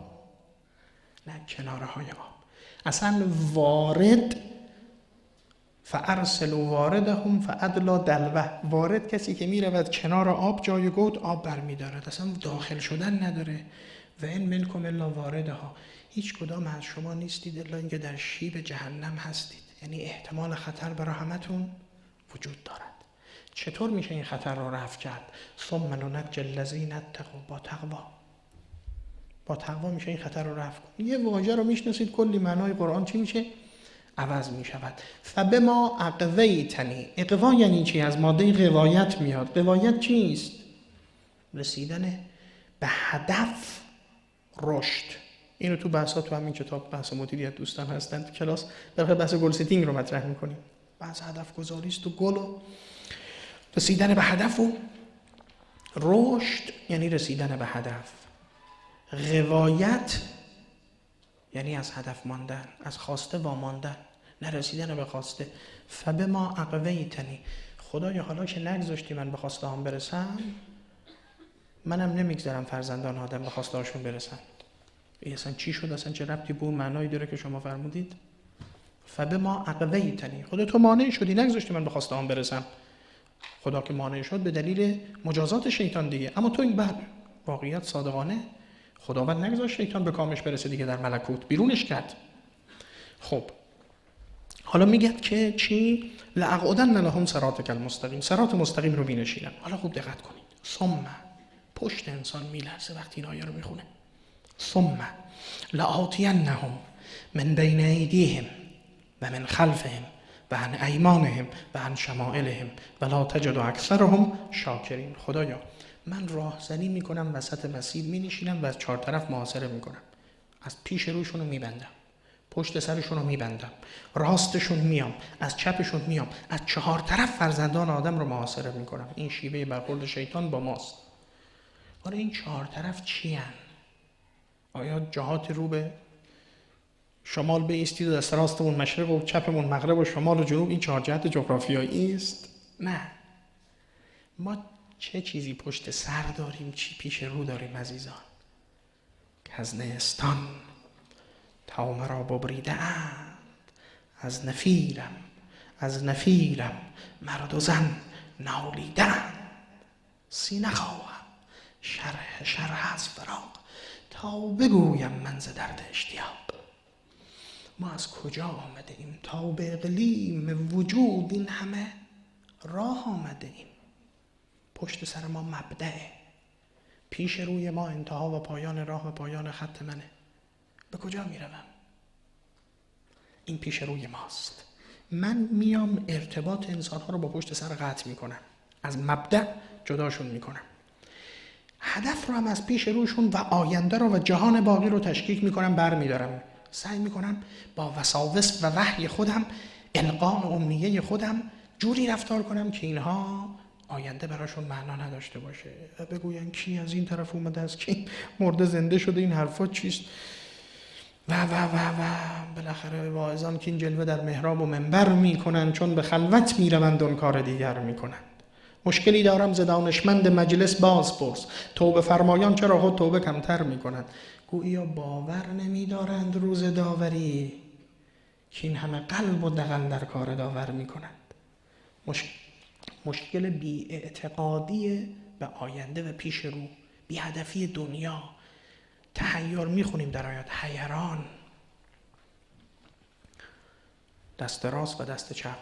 نه، کناره های آب. اصلا وارد، فارسلوا واردهم فادلی دلوه، وارد کسی که میرود کنار آب، جای گود آب برمیدارد، اصلا داخل شدن نداره. و این منکم الا واردها، هیچ کدام از شما نیستید الا اینکه در شیب جهنم هستید، یعنی احتمال خطر برای همتون وجود دارد. چطور میشه این خطر رو رفع کرد؟ ثم ننجی الذین اتقوا، با تقوا میشه این خطر رو رفع کنید. یه واژه رو میشناسید کلی معنای قرآن چی میشه؟ عوض میشود. فبما اغویتنی، اغوا یعنی چی؟ از ماده غوایت میاد. غوایت چیست؟ رسیدن به هدف، رشد. اینو تو بحثا، تو همین کتاب بحث مدیریت دوستان هستن تو کلاس در بحث گل ستینگ رو مطرح میکنیم. بحث هدف گذاری است و گل و رسیدن به هدف و رشد یعنی رسیدن به هدف. غوایت یعنی از هدف ماندن، از خواسته واماندن، نه رسیدن به خواسته. فبما اغویتنی، خدایا حالا که نگذاشتی من به خواسته هام برسم، منم نمیگذارم فرزندان آدم به خواسته هاشون برسن. این اصلا چی شد؟ اصلا چه ربطی به اون معنایی داره که شما فرمودید؟ فبما اغویتنی، خدا تو مانع شدی، نگذاشتی من به خواسته هام برسم. خدا که مانع شد به دلیل مجازات شیطان دیگه، اما تو این بر واقعیت صادقانه خداوند نگذاشت شیطان به کامش برسه دیگه، در ملکوت بیرونش کرد. خب حالا میگه که چی؟ لاقعدن لهم صراطک المستقیم، صراط مستقیم رو بینشینم. حالا خوب دقت کنید. ثم، پشت انسان میلرزه وقتی این آیه رو میخونه. ثم لآتینهم من بین ایدیهم و من خلفهم و عن ایمانهم و عن شمائلهم ولا تجد اکثرهم شاکرین. خدایا من راهزنی میکنم وسط مسیر، مینشینم و از 4 طرف محاصره میکنم. از پیش روشون رو میبندم، پشت سرشون رو میبندم، راستشون میام، از چپشون میام، از 4 طرف فرزندان آدم رو محاصره میکنم. این شیوه برخورد شیطان با ماست. آره این 4 طرف چی هن؟ آیا جهات رو به شمال بایستید و دست راستمون مشرق و چپمون مغرب و شمال و جنوب، این 4 جهت جغرافیایی است؟ نه. ما چه چیزی پشت سر داریم، چی پیش رو داریم عزیزان؟ از نیستان تا مرا ببریده اند، از نفیرم مرد و زن نالیدن. سینه خواهم شرح از فراق، تا بگویم من ز درد اشتیاق. ما از کجا آمده ایم تا به اقلیم وجود این همه راه آمده ایم؟ پشت سر ما مبدأه، پیش روی ما انتها و پایان راه و پایان خط منه. به کجا میروم؟ این پیش روی ماست. من میام ارتباط انسان‌ها رو با پشت سر قطع میکنم، از مبدأ جداشون میکنم، هدف رو هم از پیش روشون و آینده رو و جهان باقی رو تشکیک میکنم، برمیدارم. سعی میکنم با وساوس و وحی خودم، القاء امنیه خودم جوری رفتار کنم که اینها آینده براشون معنا نداشته باشه و بگوین کی از این طرف اومده است، کی مرده زنده شده، این حرفا چیست و بالاخره واعظان که این جلوه در محراب و منبر میکنن، چون به خلوت میروند اون کار دیگر میکنند. مشکلی دارم ز دانشمند مجلس باز پرس، توبه فرمایان چرا خود توبه کمتر میکنند؟ گویا باور نمیدارند روز داوری که این همه قلب و دغل در کار داور میکنند. مشکل بی‌اعتقادی به آینده و پیش رو، بی هدفی دنیا، تحیر. میخونیم در آیات حیران. دست راست و دست چپ،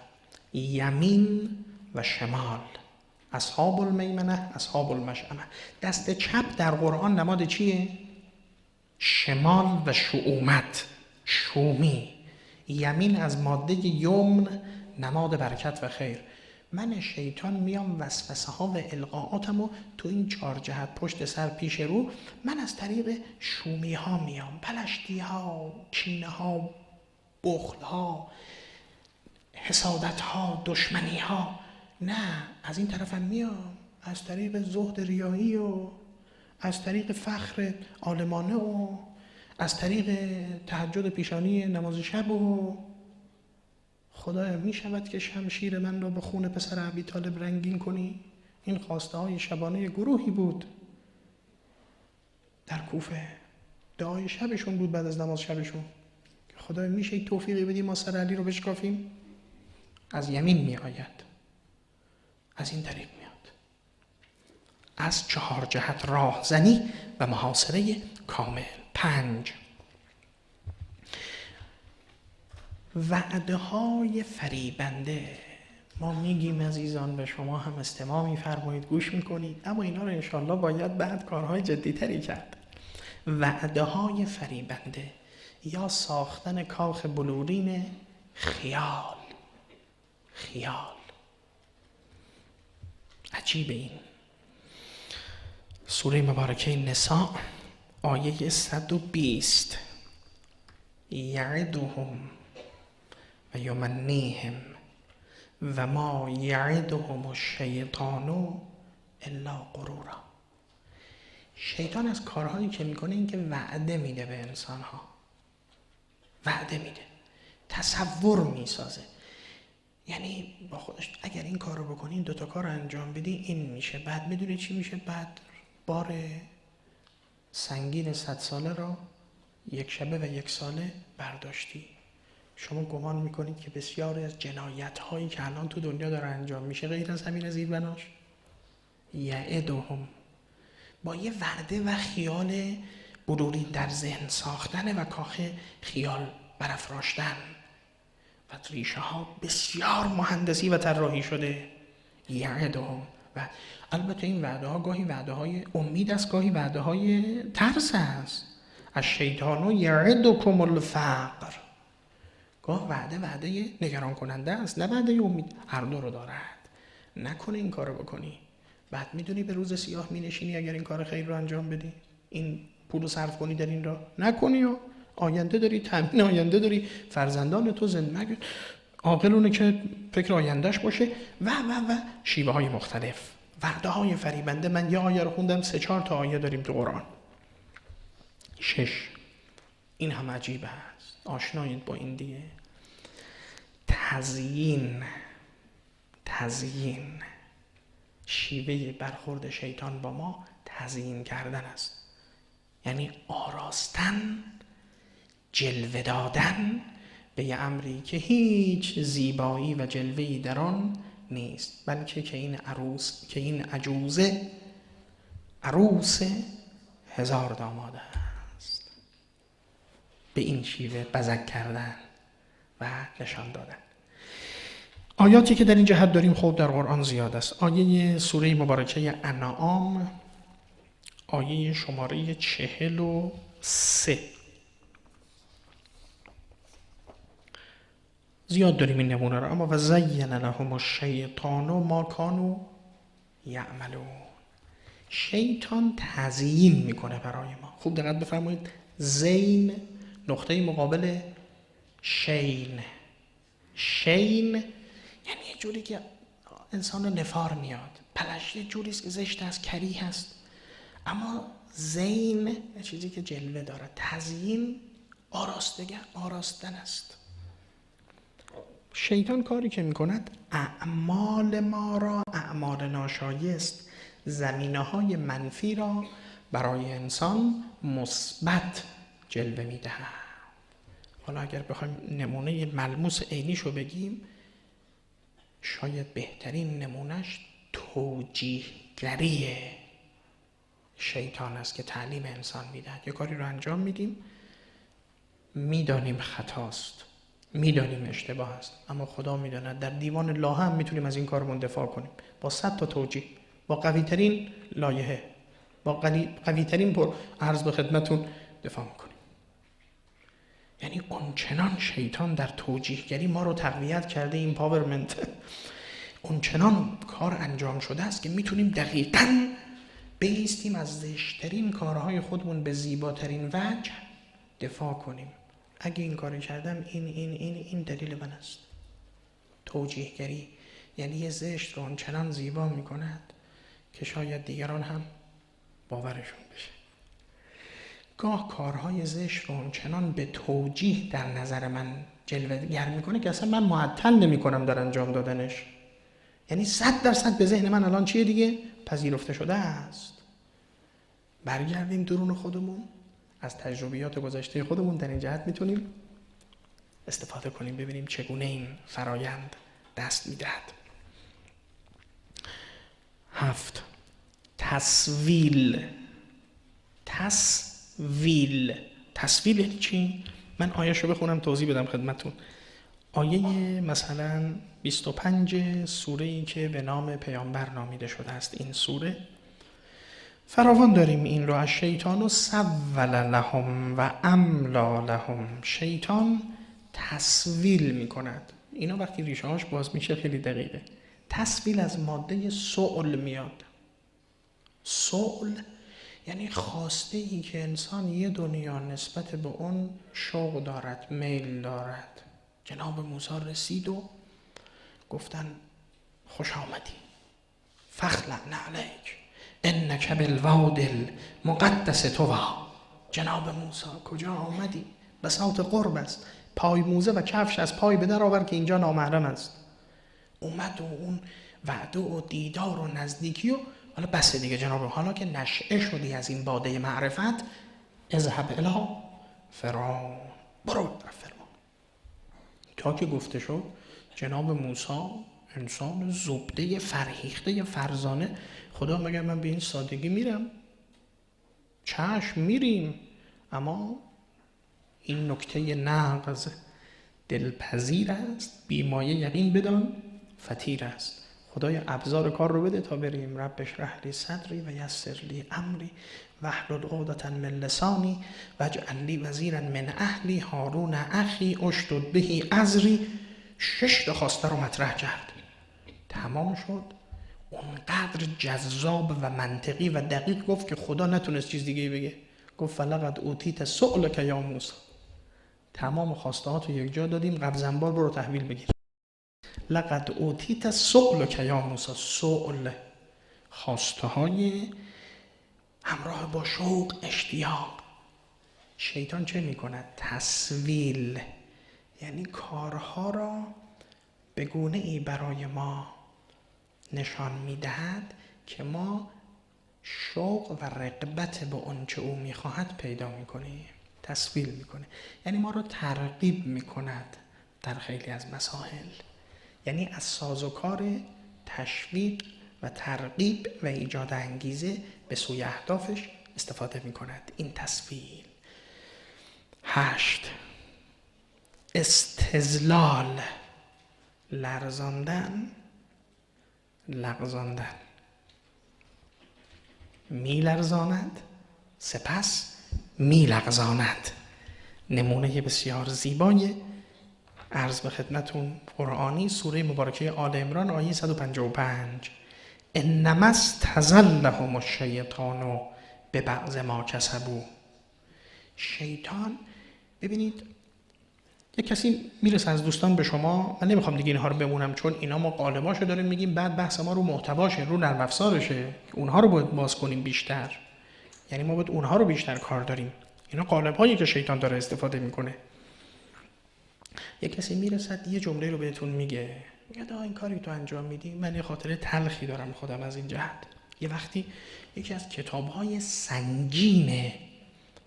یمین و شمال، اصحاب المیمنه اصحاب المشأمه. دست چپ در قرآن نماد چیه؟ شمال و شؤومت، شومی. یمین از ماده یمن، نماد برکت و خیر. من شیطان میام وسوسه ها و القاءاتمو تو این 4 جهت، پشت سر، پیش رو، من از طریق شومی ها میام، پلشتی ها، کینه ها، بخل ها، حسادت ها، دشمنی ها. نه، از این طرفم میام از طریق زهد ریایی و از طریق فخر عالمانه و از طریق تهجد پیشانی نماز شب و خدایا می شود که شمشیر من را به خون پسر ابی طالب رنگین کنی؟ این خواسته های شبانه گروهی بود در کوفه، دعای شبشون بود بعد از نماز شبشون که خدایا میشه توفیقی بدی ما سر علی رو بشکافیم؟ از یمین می آید، از این طریق میاد. از 4 جهت راهزنی و محاصره کامل. 5 وعده های فریبنده. ما میگیم عزیزان و شما هم استماع میفرمایید، گوش میکنید، اما اینا رو انشالله باید بعد کارهای جدیتری کرد. وعده های فریبنده یا ساختن کاخ بلورین خیال. عجیب. این سوره مبارکه نساء آیه 120 یعدهم و یمنیهم و ما یعدهم الشیطان الا غرورا. شیطان از کارهایی که میکنه این که وعده میده به انسانها، وعده میده، تصور میسازه. یعنی با خودش اگر این کار رو بکنی، این 2 تا کار رو انجام بدی، این میشه. بعد میدونی چی میشه؟ بعد بار سنگین 100 ساله را 1 شبه و 1 ساله برداشتی. شما گمان میکنید که بسیاری از جنایت هایی که الان تو دنیا داره انجام میشه غیر از همین زیربناش؟ یعدهم، با یه وعده و خیال بلورین در ذهن ساختن و کاخ خیال برافراشتن و ریشه ها بسیار مهندسی و طراحی شده. یعدهم. و البته این وعده ها گاهی وعده های امید است، گاهی وعده های ترس است. الشیطان یعدکم الفقر. گاه وعده نگران کننده است، نه وعده امید. هر دو رو دارد. نکنه این کارو بکنی، بعد میدونی به روز سیاه مینشینی اگر این کار خیر رو انجام بدی، این پول رو صرف کنی در این راه، نکنی و آینده داری، تامین آینده داری، فرزندان تو زندگی عاقلونه که فکر آیندهش باشه و شیوه های مختلف، وعده های فریبنده. من یه آیه رو خوندم، 3-4 تا آیه داریم تو قرآن. 6 این هم عجیب است، آشنایید با این دیگه. تزیین شیوه برخورد شیطان با ما تزیین کردن است، یعنی آراستن، جلوه دادن به یه امری که هیچ زیبایی و جلوه‌ای در آن نیست، بلکه که این عجوزه عروس 1000 داماد است. به این شیوه بزک کردن و نشان دادن. آیاتی که در این جهت داریم خود در قرآن زیاد است. آیه سوره مبارکه انعام، آیه شماره 43. زیاد داریم این نمونه رو، اما و زین لهم الشیطان ما کانوا یعملون. شیطان تزیین میکنه برای ما. خوب دقت بفرمایید، زین نقطه مقابل شین. شین یعنی یه جوری که انسان رو نفار میاد، پلش یه جوریست که زشت است، کریه هست، اما زین یه چیزی که جلوه داره. تزیین آراستن است. شیطان کاری که میکند اعمال ما را، اعمال ناشایست، زمینه‌های منفی را برای انسان مثبت جلوه میدهد. حالا اگر بخوایم نمونه ملموس عینیشو بگیم، شاید بهترین نمونهش توجیهگری شیطان است که تعلیم انسان میدهد. یه کاری رو انجام میدیم، میدانیم خطاست، میدانیم اشتباه است، اما خدا میداند. در دیوان الله هم میتونیم از این کارمون دفاع کنیم با 100 تا توجیه، با قوی ترین لایحه، با قوی ترین عرض به خدمتون دفاع میکنیم. یعنی اونچنان شیطان در توجیهگری ما رو تقویت کرده، این پاورمنت اونچنان کار انجام شده است که میتونیم دقیقاً بایستیم از زشترین کارهای خودمون به زیباترین وجه دفاع کنیم. اگه این کاری کردم این دلیل من است. توجیهگری یعنی یه زشت رو آنچنان زیبا میکند که شاید دیگران هم باورشون بشه. گاه کارهای زشت رو آنچنان به توجیه در نظر من جلوه گر میکنه که اصلا من معطل نمیکنم در انجام دادنش. یعنی 100% به ذهن من الان چیه دیگه؟ پذیرفته شده است. برگردیم درون خودمون، از تجربیات گذشته خودمون در این جهت میتونیم استفاده کنیم، ببینیم چگونه این فرایند دست میدهد. 7. تسویل یعنی چی؟ من آیه‌شو رو بخونم توضیح بدم خدمتون. آیه مثلا 25 سوره‌ای که به نام پیامبر نامیده شده است، این سوره فراوان داریم این رو از شیطان و سول لهم و املا لهم. شیطان تسویل میکند. اینا وقتی ریشه هاش باز میشه خیلی دقیقه. تسویل از ماده سؤل میاد. سؤل یعنی خواسته ای که انسان یه دنیا نسبت به اون شوق دارد، میل دارد. جناب موسی رسید و گفتن خوش آمدی، فخلعنا علیک انک بالواد المقدس طوی. جناب موسی کجا آمدی؟ بساط قرب است، پای موزه و کفش از پای به در آور که اینجا نامحرم است. اومد و اون وعده و دیدار و نزدیکی و حالا بس دیگه جناب، حالا که نشئه شدی از این باده معرفت، اذهب الی فرعون، برو در فرعون. تا که گفته شد جناب موسی انسان زبده فرهیخته فرزانه، خدا مگر من به این سادگی میرم؟ چشم میریم، اما این نکته نغز دلپذیر است، بیمایه یقین بدان فطیر است. خدای ابزار کار رو بده تا بریم. رب اشرح لی صدری و یسر لی امری واحلل عقدة من لسانی واجعل لی وزیرا من اهلی هارون اخی اشدد به ازری. 6 تا خواسته رو مطرح کرد، تمام شد. اونقدر جذاب و منطقی و دقیق گفت که خدا نتونست چیز دیگه بگه. گفت فلقد اوتیت سؤلک یا موسی. تمام خواسته ها تو یک جا دادیم، قبض انبار برو تحویل بگیر. لقد اوتیت سؤلک یا موسی. سؤل خواسته های همراه با شوق، اشتیاق. شیطان چه میکند؟ تسویل، یعنی کارها را به گونه ای برای ما نشان میدهد که ما شوق و رغبت به اون چه او میخواهد پیدا میکنیم. تسویل میکنه یعنی ما رو ترغیب میکند در خیلی از مسائل. یعنی از سازوکار تشویق و ترغیب و ایجاد انگیزه به سوی اهدافش استفاده میکند. این تسویل. 8. استذلال، لرزاندن، لغزاندن. میلرزاند سپس میلغزاند. نمونه بسیار زیبای عرض به خدمتون قرآنی، سوره مبارکه آل عمران آیه 155. انما استزلهم الشیطان ببعض ما کسبوا. شیطان، ببینید یک کسی میرسه از دوستان به شما، من نمیخوام دیگه اینها رو بمونم چون اینا ما قالباشو داریم میگیم، بعد بحث ما رو محتواشه، رو نرم افزارشه، اونها رو باید باز کنیم بیشتر. یعنی ما باید اونها رو بیشتر کار داریم. اینا قالب‌هایی که شیطان داره استفاده میکنه. یک کسی میرسد یه جمله رو بهتون میگه این کاری تو انجام میدی، من یه خاطره تلخی دارم خودم از این جهت. یه وقتی یکی از کتاب‌های سنگین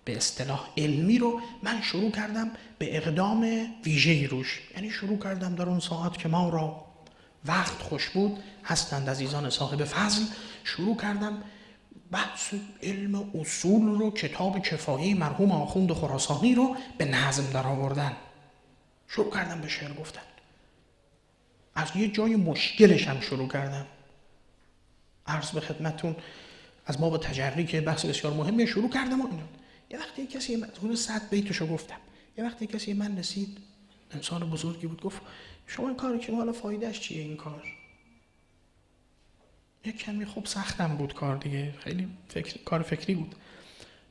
به اصطلاح علمی رو من شروع کردم به اقدام ویژه‌ای روش. یعنی شروع کردم در اون ساعت که ما را وقت خوش بود، هستند عزیزان صاحب فضل، شروع کردم بحث علم اصول رو، کتاب کفایه مرحوم آخوند خراسانی رو به نظم در آوردن. شروع کردم به شعر گفتن. از یه جای مشکلش هم شروع کردم. عرض به خدمتون از باب تجری که بحث بسیار مهمیه شروع کردم. و اینا یه وقتی کسی اون 100 بیتشو گفتم، یه وقتی کسی من رسید، انسان بزرگی بود، گفت شما این کاری که حالا فایدهش چیه این کار؟ یک کمی خوب سختم بود کار دیگه، خیلی کار فکری بود.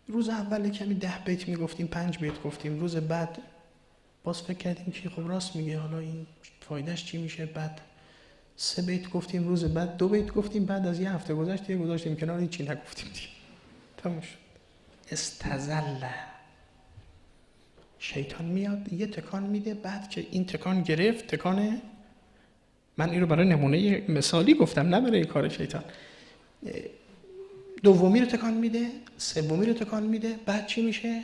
روز اول کمی 10 بیت میگفتیم، 5 بیت گفتیم، روز بعد باز فکر کردیم که خب راست میگه، حالا این فایدهش چی میشه؟ بعد 3 بیت گفتیم، روز بعد 2 بیت گفتیم، بعد از یه هفته گذشت دیگه گذاشتیم کنار، هیچی نگفتیم دیگه، تموم شد. استزل، شیطان میاد یه تکان میده، بعد که این تکان گرفت، تکانه، من این رو برای نمونه مثالی گفتم نه برای کار شیطان، دومی رو تکان میده، سومی رو تکان میده، بعد چی میشه؟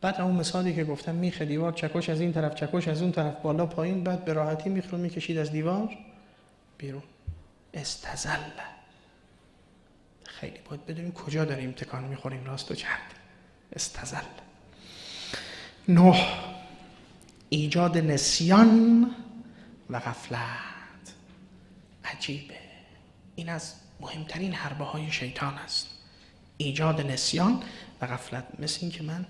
بعد اون مثالی که گفتم، میخه دیوار، چکش از این طرف، چکش از اون طرف، بالا پایین، بعد به راحتی میخ رو میکشید از دیوار بیرون. استزل. خیلی باید بدونیم کجا داریم تکان میخوریم، راست و چپ. استزل. 9. ایجاد نسیان و غفلت. عجیبه، این از مهمترین حربه های شیطان است، ایجاد نسیان و غفلت. مثل این که من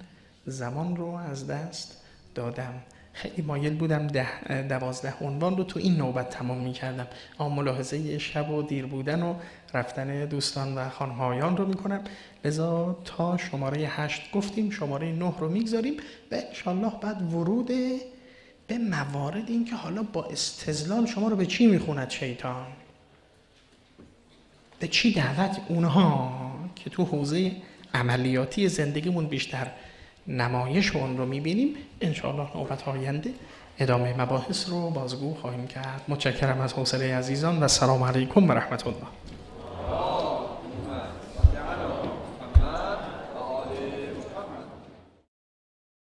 زمان رو از دست دادم. خیلی مایل بودم 12 عنوان رو تو این نوبت تمام می کردم، اما ملاحظه شب و دیر بودن و رفتن دوستان و خانم‌هایان رو می کنم، لذا تا شماره 8 گفتیم، شماره 9 رو میگذاریم و انشالله بعد ورود به موارد، این که حالا با استدلال شما رو به چی میخوند شیطان، به چی دعوت، اونها که تو حوزه عملیاتی زندگیمون بیشتر نمایش اون رو میبینیم. انشاءالله نوبت آینده ادامه مباحث رو بازگو خواهیم کرد. متشکرم از حوصله عزیزان و سلام علیکم و رحمت الله.